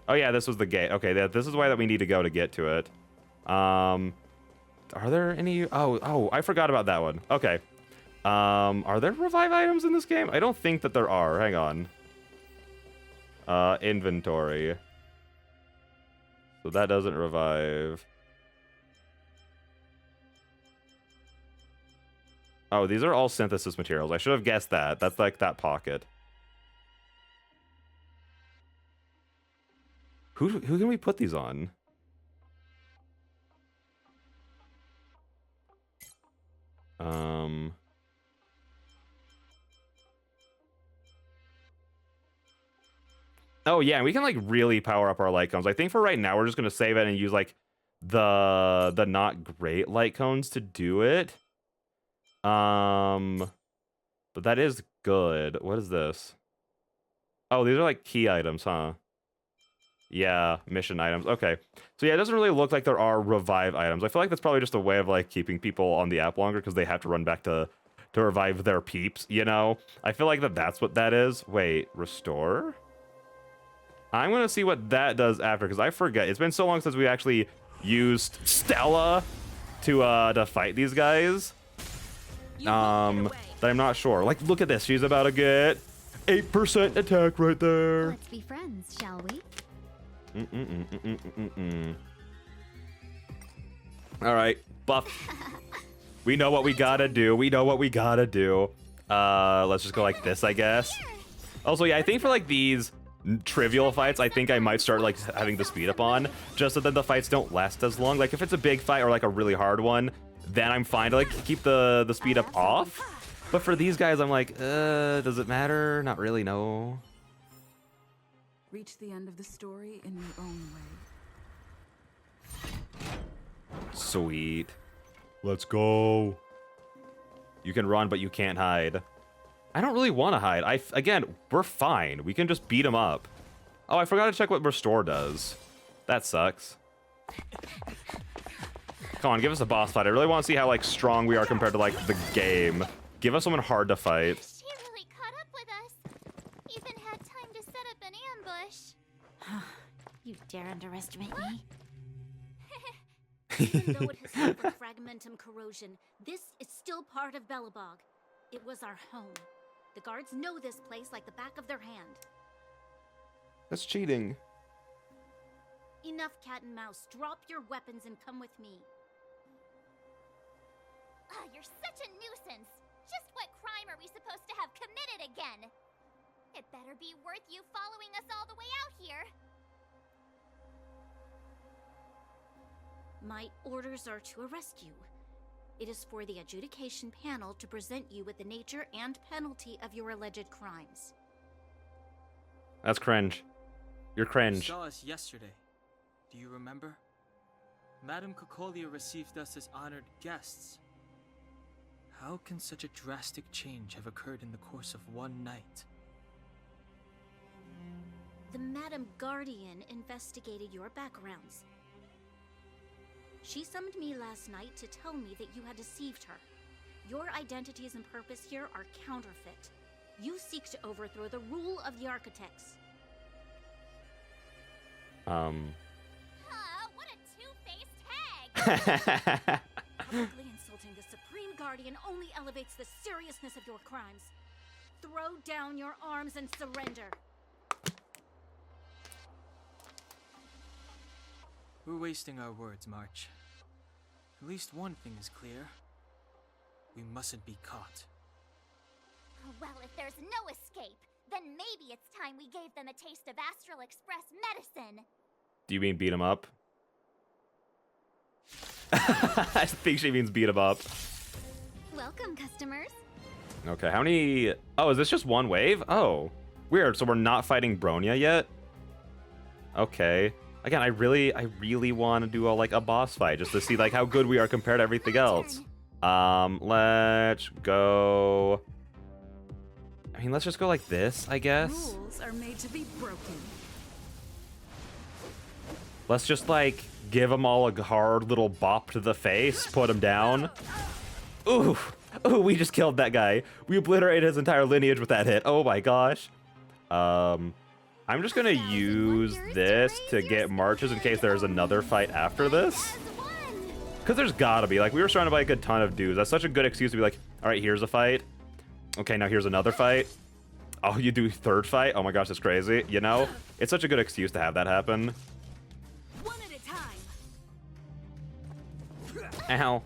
Oh, yeah, this was the gate. Okay, this is why that we need to go to get to it. Are there any... Oh, I forgot about that one. Okay. Are there revive items in this game? I don't think that there are. Hang on. Inventory. So that doesn't revive. Oh, these are all synthesis materials. I should have guessed that. That's like that pocket. Who can we put these on? Oh yeah, and we can like really power up our light cones. I think for right now we're just gonna save it and use like the not great light cones to do it. But that is good. What is this? Oh, these are like key items, huh? Yeah, mission items. Okay. So yeah, it doesn't really look like there are revive items. I feel like that's probably just a way of like keeping people on the app longer because they have to run back to revive their peeps, you know? I feel like that's what that is. Wait, restore? I'm gonna see what that does after because I forget. It's been so long since we actually used Stella to fight these guys. That I'm not sure. Like, look at this. She's about to get 8% attack right there. Let's be friends, shall we? All right, buff. We know what we gotta do. We know what we gotta do. Let's just go like this, I guess. Also, yeah, I think for like these trivial fights, I think I might start like having the speed up on, just so that the fights don't last as long. Like if it's a big fight or like a really hard one, then I'm fine to like keep the speed up off. But for these guys, I'm like, does it matter? Not really, no. Reach the end of the story in your own way. Sweet. Let's go. You can run, but you can't hide. I don't really want to hide. Again, we're fine. We can just beat him up. Oh, I forgot to check what restore does. That sucks. Come on, give us a boss fight. I really want to see how like strong we are compared to like the game. Give us someone hard to fight. She really caught up with us. Even had time to set up an ambush. You dare underestimate me? Even though it has suffered fragmentum corrosion, this is still part of Belobog. It was our home. The guards know this place like the back of their hand. That's cheating. Enough cat and mouse. Drop your weapons and come with me. Ah, you're such a nuisance. Just what crime are we supposed to have committed again? It better be worth you following us all the way out here. My orders are to arrest you. It is for the adjudication panel to present you with the nature and penalty of your alleged crimes. That's cringe. You're You cringe. saw us yesterday. Do you remember? Madame Cocolia received us as honored guests. How can such a drastic change have occurred in the course of one night? The Madam Guardian investigated your backgrounds. She summoned me last night to tell me that you had deceived her. Your identities and purpose here are counterfeit. You seek to overthrow the rule of the architects. Huh, what a two-faced hag! Publicly insulting the Supreme Guardian only elevates the seriousness of your crimes. Throw down your arms and surrender. We're wasting our words, March. At least one thing is clear. We mustn't be caught. Well, if there's no escape, then maybe it's time we gave them a taste of Astral Express medicine. Do you mean beat him up? I think she means beat him up. Welcome, customers. Okay, how many... Oh, is this just one wave? Oh, weird. So we're not fighting Bronya yet? Okay. Again, I really want to do like a boss fight just to see like how good we are compared to everything else. Let's go... I mean, let's just go like this, I guess. Rules are made to be broken. Let's just like give them all a hard little bop to the face, put him down. Ooh, ooh, we just killed that guy. We obliterated his entire lineage with that hit. Oh my gosh. I'm just gonna use this to get marches in case there's another fight after this. Because there's gotta be. Like, we were surrounded by like a ton of dudes. That's such a good excuse to be like, all right, here's a fight. Okay, now here's another fight. Oh, you do third fight? Oh my gosh, that's crazy. You know? It's such a good excuse to have that happen. One at a time. Ow.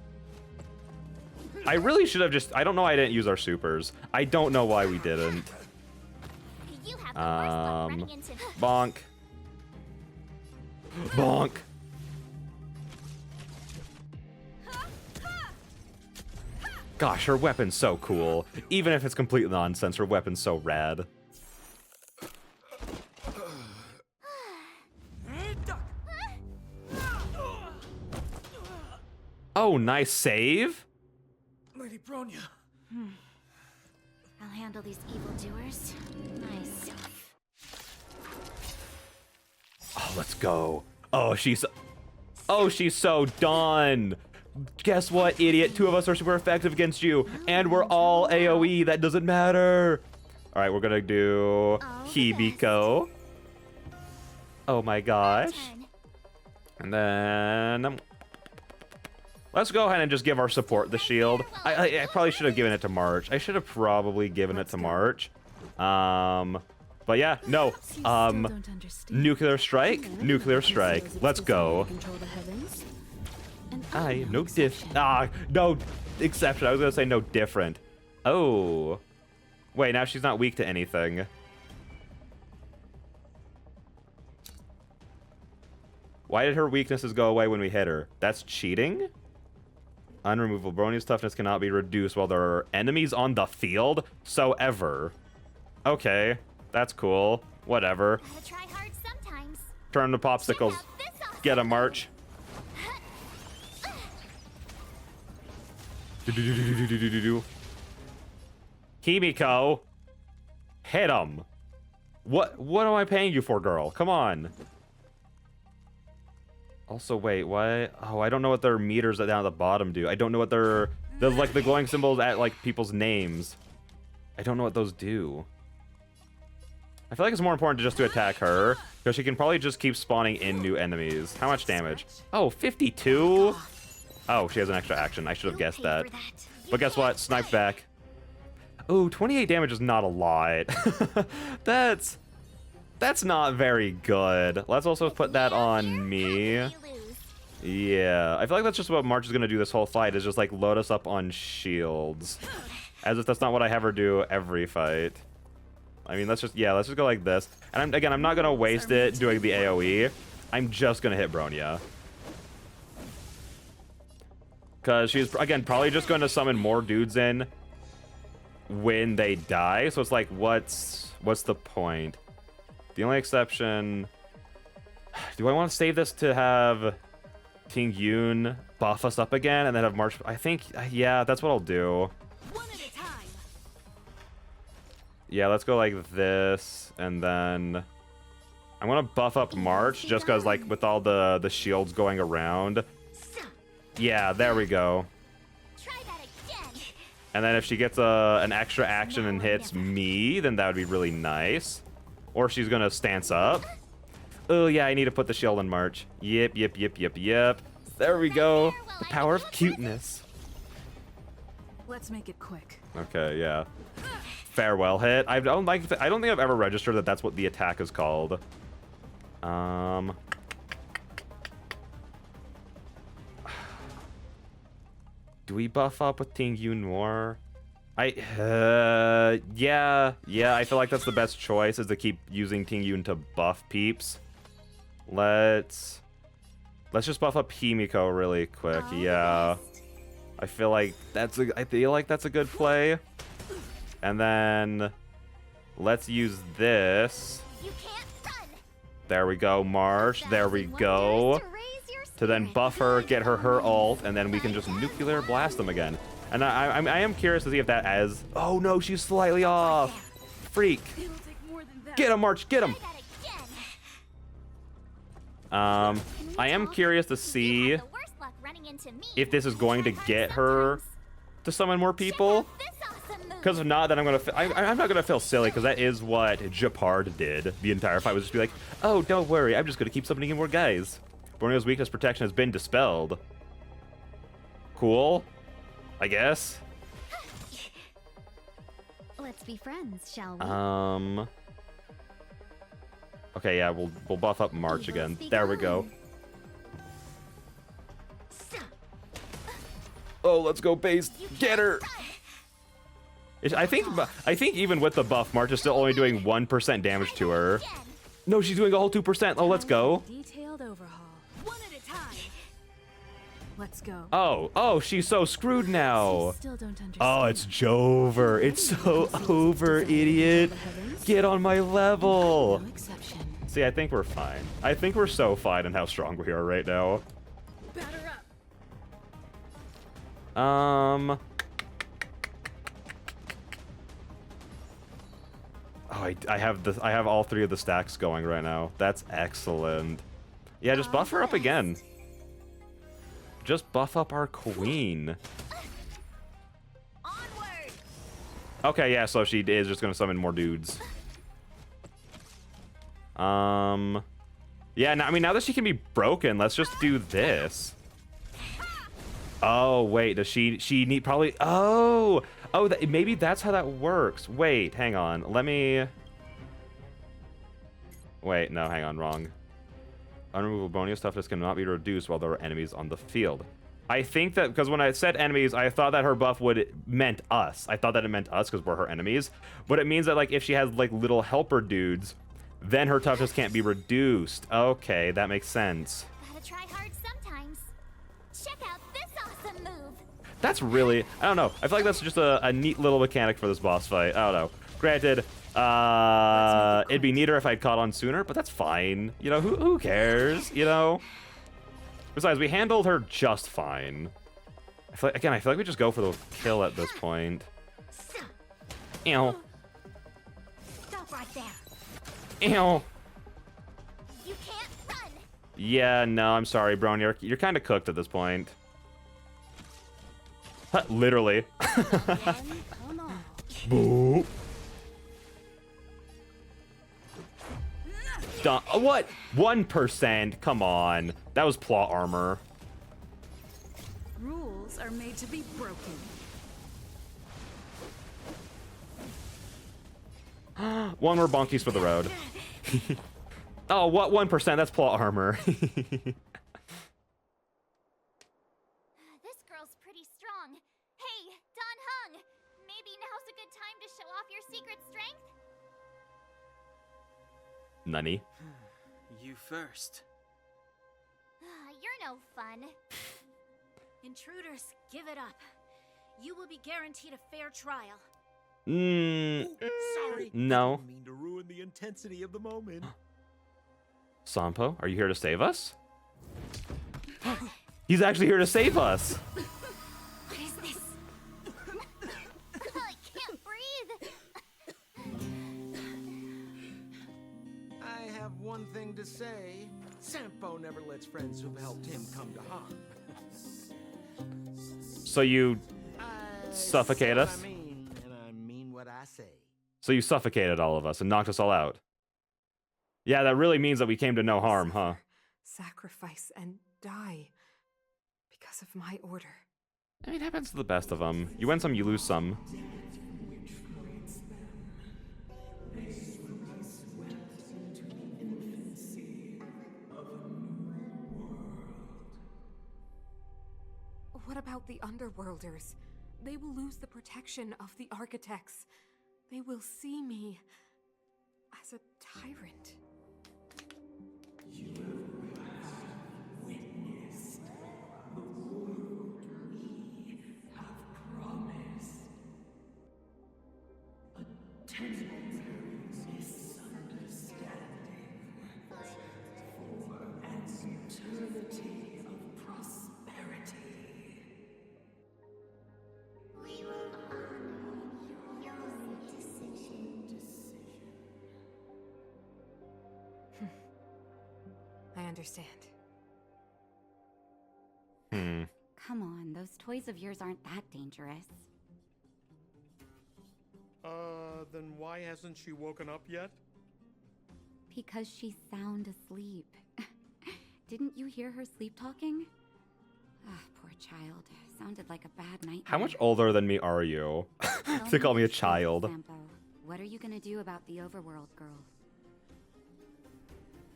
I really should have just... I don't know why I didn't use our supers. I don't know why we didn't. You have the worst luck running into... Bonk. Bonk. Gosh, her weapon's so cool. Even if it's complete nonsense, her weapon's so rad. Oh, nice save. Lady Bronya. I'll handle these evildoers myself. Oh, let's go. Oh, she's so done. Guess what, idiot? Two of us are super effective against you, and we're all AoE. That doesn't matter. All right, we're gonna do Hibiko. Oh my gosh. And then let's go ahead and just give our support the shield. I probably should have given it to March. I should have probably given it to March. But yeah, no. Nuclear strike. Nuclear strike. Let's go. Control the heavens. No exception. I was gonna say no different. Oh. Wait, now she's not weak to anything. Why did her weaknesses go away when we hit her? That's cheating? Unremovable. Brony's toughness cannot be reduced while there are enemies on the field? So ever. Okay, that's cool. Whatever. Gotta try hard sometimes. Turn the popsicles. Get a March. Himiko, hit him. What am I paying you for, girl? Come on. Also, wait, what? Oh, I don't know what their meters down at the bottom do. I don't know what their like the glowing symbols at like people's names. I don't know what those do. I feel like it's more important to just to attack her because she can probably just keep spawning in new enemies. How much damage? Oh, 52. Oh, she has an extra action. I should have guessed that. But guess what? Snipe back. Oh, 28 damage is not a lot. That's not very good. Let's also put that on me. Yeah, I feel like that's just what March is gonna do this whole fight, is just like load us up on shields. As if that's not what I have her do every fight. I mean, let's just go like this. And I'm not gonna waste it doing the AoE. I'm just gonna hit Bronya. Cause she's, again, probably just gonna summon more dudes in when they die. So it's like, what's the point? The only exception... Do I want to save this to have Ting Yun buff us up again and then have March... I think, yeah, that's what I'll do. One at a time. Yeah, let's go like this, and then... I'm gonna buff up March, just because, like, with all the shields going around. Yeah, there we go. Try that again. And then if she gets an extra action and hits me, then that would be really nice. Or she's gonna stance up. Oh yeah, I need to put the shield in March. Yep. There we go. The power of cuteness. Let's make it quick. Okay, yeah. Farewell hit. I don't think I've ever registered that that's what the attack is called. Do we buff up with Ting Yun more? Yeah, I feel like that's the best choice, is to keep using Ting Yun to buff peeps. Let's just buff up Himiko really quick. Yeah. I feel like that's a good play. And then let's use this. You can't run. There we go, March. There we go. To then buff her, get her ult, and then we can just nuclear blast them again. And I am curious to see if that as... Oh no, she's slightly off. Freak. Get him, March, get him. I am curious to see if this is going to get her to summon more people. Because if not, then I'm not gonna feel silly, because that is what Japard did the entire fight, was just be like, oh, don't worry, I'm just gonna keep summoning in more guys. Borneo's weakness protection has been dispelled. Cool, I guess. Let's be friends, shall we? Okay, yeah, we'll buff up March again. There we go. Oh, let's go base. Get her. I think even with the buff, March is still only doing 1% damage to her. No, she's doing a whole 2%. Oh, let's go. Detailed overhaul. One at a time. Let's go. Oh, she's so screwed now. Still don't understand. Oh, it's Jover. It's so over, idiot. Get on my level. No exception. See, I think we're fine. I think we're so fine in how strong we are right now. Batter up. Oh, I have all three of the stacks going right now. That's excellent. Yeah, just buff her up again. Just buff up our queen. Onward. Okay, yeah, so she is just gonna summon more dudes. Yeah, now, I mean, now that she can be broken, let's just do this. Oh, wait, does she need probably... Oh, maybe that's how that works. Wait, hang on. Let me... Wait, no, hang on, wrong. Unremovable bonus toughness cannot be reduced while there are enemies on the field. I think that, because when I said enemies, I thought that her buff meant us. I thought that it meant us because we're her enemies. But it means that, like, if she has, like, little helper dudes, then her toughness can't be reduced. Okay, that makes sense. Gotta try hard sometimes. Check out this awesome move. That's really, I don't know. I feel like that's just a neat little mechanic for this boss fight. I don't know. Granted, it'd be neater if I'd caught on sooner, but that's fine. You know, who cares, you know? Besides, we handled her just fine. I feel like we just go for the kill at this point. Ew. Stop right there. Ew. You can't run. Yeah, no, I'm sorry, bro. You're kind of cooked at this point. Literally. One, come on. Boo. What? 1%? Come on. That was plot armor. Rules are made to be broken. One more bonkies for the road. Oh, what 1%? That's plot armor. This girl's pretty strong. Hey, Don Hung! Maybe now's a good time to show off your secret strength? Nunny. You first. You're no fun. Intruders, give it up. You will be guaranteed a fair trial. Sorry. No. I didn't mean to ruin the intensity of the moment. Sampo, are you here to save us? He's actually here to save us. What is this? I can't breathe. I have one thing to say. Sampo never lets friends who've helped him come to harm. So you I Suffocate say what us? I mean, and I mean what I say. So you suffocated all of us and knocked us all out. Yeah, that really means that we came to no harm, huh? Sacrifice and die because of my order. I mean, it happens to the best of them. You win some, you lose some. What about the Underworlders? They will lose the protection of the architects. They will see me as a tyrant. I understand. Come on, those toys of yours aren't that dangerous. Then why hasn't she woken up yet? Because she's sound asleep. Didn't you hear her sleep talking? Ah, poor child. Sounded like a bad nightmare. How much older than me are you to call me a child? Sampo, what are you gonna do about the overworld girl?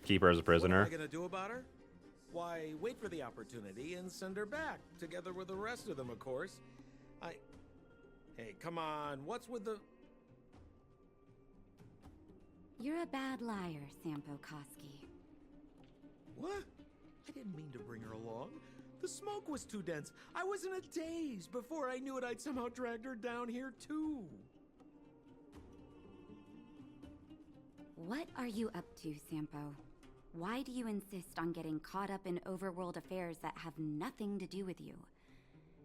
Keep her as a prisoner. What am I gonna do about her? Why, wait for the opportunity and send her back, together with the rest of them, of course. Hey, come on, what's with the... You're a bad liar, Sampo Koski. What? I didn't mean to bring her along. The smoke was too dense. I was in a daze. Before I knew it, I'd somehow dragged her down here, too. What are you up to, Sampo? Why do you insist on getting caught up in overworld affairs that have nothing to do with you?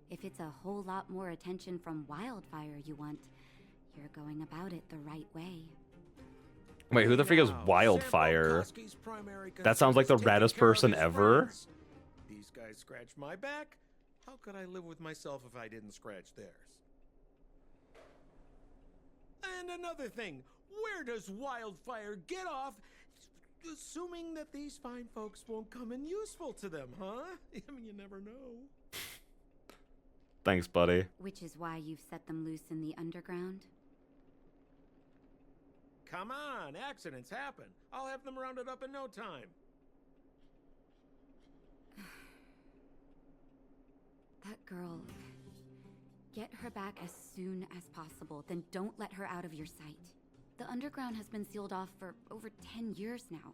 If it's a whole lot more attention from Wildfire you want, you're going about it the right way. Wait, who the freak is Wildfire? That sounds like the raddest person ever. These guys scratched my back. How could I live with myself if I didn't scratch theirs? And another thing, where does Wildfire get off, assuming that these fine folks won't come in useful to them, huh? I mean, you never know. Thanks, buddy. Which is why you've set them loose in the underground? Come on, accidents happen. I'll have them rounded up in no time. That girl... Get her back as soon as possible, then don't let her out of your sight. The underground has been sealed off for over 10 years now.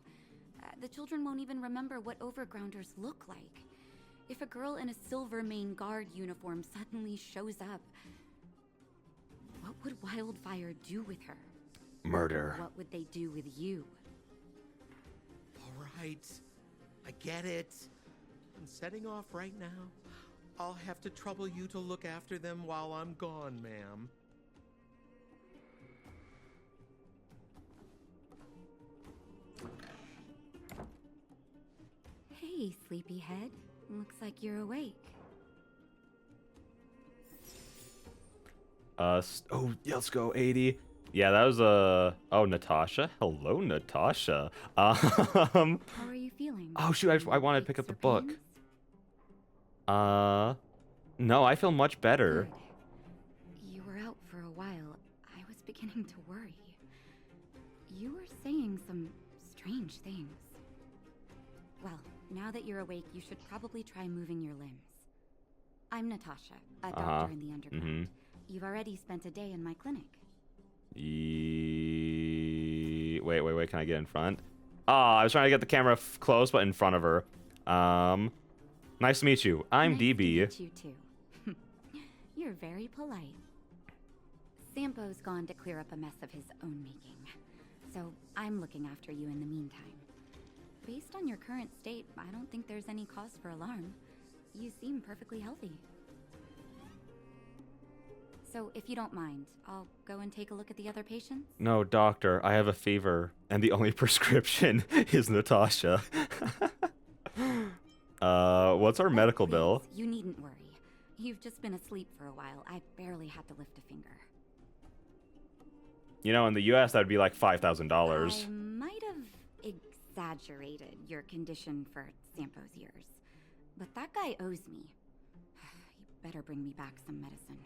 The children won't even remember what overgrounders look like. If a girl in a Silvermane Guard uniform suddenly shows up, what would Wildfire do with her? Murder. What would they do with you? All right, I get it. I'm setting off right now. I'll have to trouble you to look after them while I'm gone, ma'am. Hey, sleepyhead. Looks like you're awake. Oh, yeah, let's go 80. Yeah, that was oh, Natasha. Hello, Natasha. How are you feeling? Oh shoot, I wanted to pick up the book. No, I feel much better. Good. You were out for a while. I was beginning to worry. You were saying some strange things. Well, now that you're awake, you should probably try moving your limbs. I'm Natasha, a doctor in the underground. You've already spent a day in my clinic. Wait, can I get in front? I was trying to get the camera close, but in front of her. Nice to meet you. I'm nice DB. To meet you too. You're very polite. Sampo's gone to clear up a mess of his own making, so I'm looking after you in the meantime. Based on your current state, I don't think there's any cause for alarm. You seem perfectly healthy. So, if you don't mind, I'll go and take a look at the other patients? No, doctor, I have a fever, and the only prescription is Natasha. What's our medical bill? You needn't worry. You've just been asleep for a while. I barely had to lift a finger. You know, in the US, that would be like $5,000. I might have exaggerated your condition for Sampo's years, but that guy owes me. You better bring me back some medicine.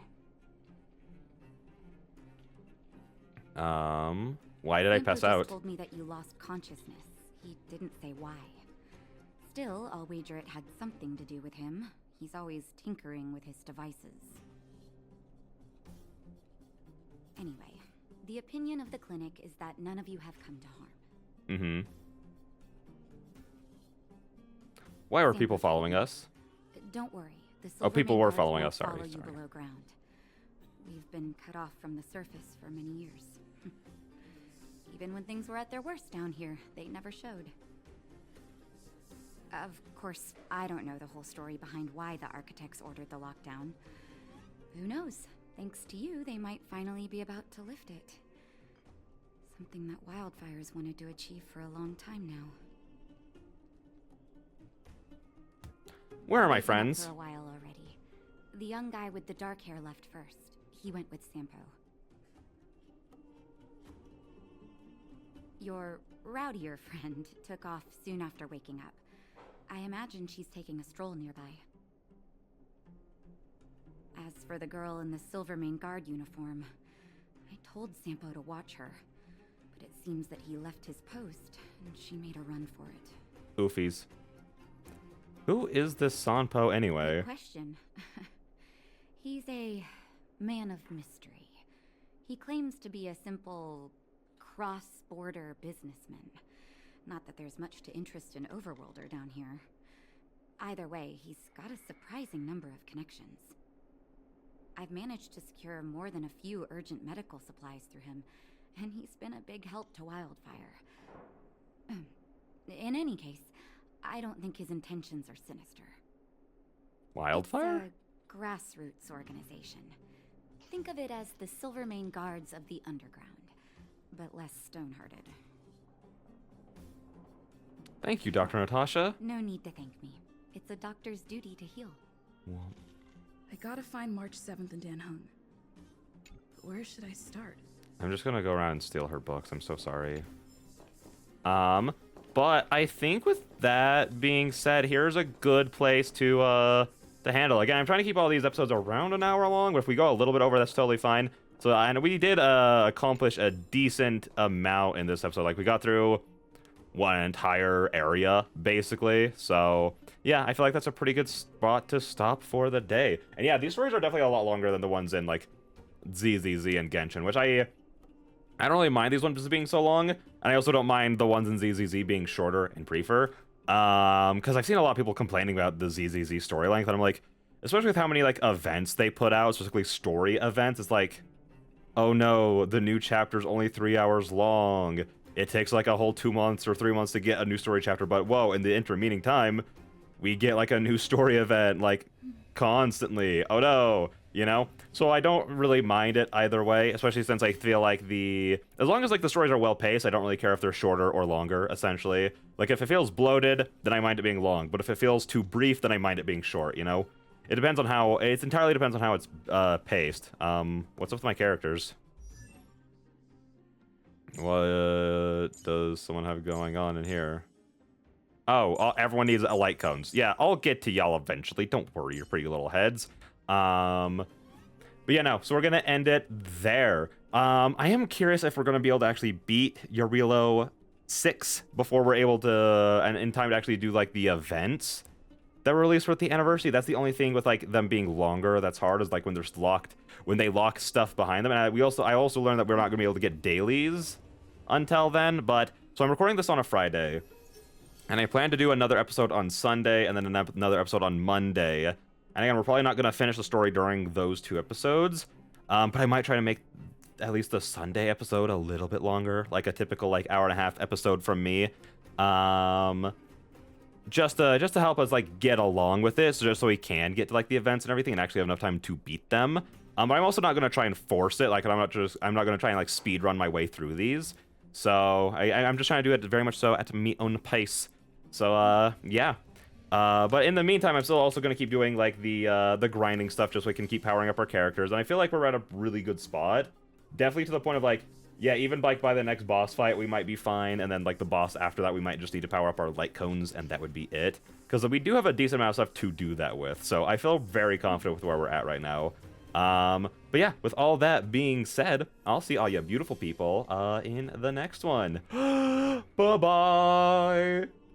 Why did I pass out? He told me that you lost consciousness. He didn't say why. Still, I'll wager it had something to do with him. He's always tinkering with his devices. Anyway, the opinion of the clinic is that none of you have come to harm. Why were people following us? Don't worry. People were following us, sorry. You below ground. We've been cut off from the surface for many years. Even when things were at their worst down here, they never showed. Of course, I don't know the whole story behind why the architects ordered the lockdown. Who knows? Thanks to you, they might finally be about to lift it. Something that wildfires wanted to achieve for a long time now. Where are my They've been up friends? For a while already. The young guy with the dark hair left first. He went with Sampo. Your rowdier friend took off soon after waking up. I imagine she's taking a stroll nearby. As for the girl in the Silvermane Guard uniform, I told Sampo to watch her, but it seems that he left his post, and she made a run for it. Oofies. Who is this Sampo anyway? Good question. He's a man of mystery. He claims to be a simple cross-border businessman. Not that there's much to interest in Overworlder down here. Either way, he's got a surprising number of connections. I've managed to secure more than a few urgent medical supplies through him, and he's been a big help to Wildfire. In any case, I don't think his intentions are sinister. Wildfire? It's a grassroots organization. Think of it as the Silvermane Guards of the Underground, but less stone-hearted. Thank you, Dr. Natasha. No need to thank me. It's a doctor's duty to heal. Well, I gotta find March 7th and Dan Hung. But where should I start? I'm just gonna go around and steal her books. I'm so sorry. But I think with that being said, here's a good place to handle. Again, I'm trying to keep all these episodes around an hour long, but if we go a little bit over, that's totally fine. So, and we did accomplish a decent amount in this episode. Like, we got through one entire area, basically. So, yeah, I feel like that's a pretty good spot to stop for the day. And yeah, these stories are definitely a lot longer than the ones in, like, ZZZ and Genshin, which I don't really mind these ones being so long, and I also don't mind the ones in ZZZ being shorter and briefer, because I've seen a lot of people complaining about the ZZZ story length, and I'm like, especially with how many, like, events they put out, specifically story events, it's like, oh no, the new chapter's only 3 hours long, it takes, like, a whole 2 months or 3 months to get a new story chapter, but whoa, in the intervening time, we get, like, a new story event, like, constantly. Oh no, you know? So I don't really mind it either way, especially since I feel like as long as like the stories are well paced, I don't really care if they're shorter or longer, essentially. Like if it feels bloated, then I mind it being long, but if it feels too brief, then I mind it being short, you know? It entirely depends on how it's paced. What's up with my characters? What does someone have going on in here? Oh, everyone needs light cones. Yeah, I'll get to y'all eventually. Don't worry, your pretty little heads. But yeah, no. So we're gonna end it there. I am curious if we're gonna be able to actually beat Yarilo 6 before we're able to, and in time to actually do like the events that were released with the anniversary. That's the only thing with like them being longer that's hard, is like when they lock stuff behind them. And I also learned that we're not gonna be able to get dailies until then. But so I'm recording this on a Friday. And I plan to do another episode on Sunday and then another episode on Monday. And again, we're probably not going to finish the story during those 2 episodes. But I might try to make at least the Sunday episode a little bit longer. Like a typical like hour-and-a-half episode from me. Just to help us like get along with it. So just so we can get to like the events and everything and actually have enough time to beat them. But I'm also not going to try and force it. Like I'm not going to try and like speed run my way through these. So I'm just trying to do it very much so at my own pace. So, yeah. But in the meantime, I'm still also going to keep doing, like, the grinding stuff just so we can keep powering up our characters. And I feel like we're at a really good spot. Definitely to the point of, like, yeah, even, like, by the next boss fight, we might be fine. And then, like, the boss after that, we might just need to power up our light cones, and that would be it. Because we do have a decent amount of stuff to do that with. So I feel very confident with where we're at right now. But yeah, with all that being said, I'll see all you beautiful people, in the next one. Bye-bye!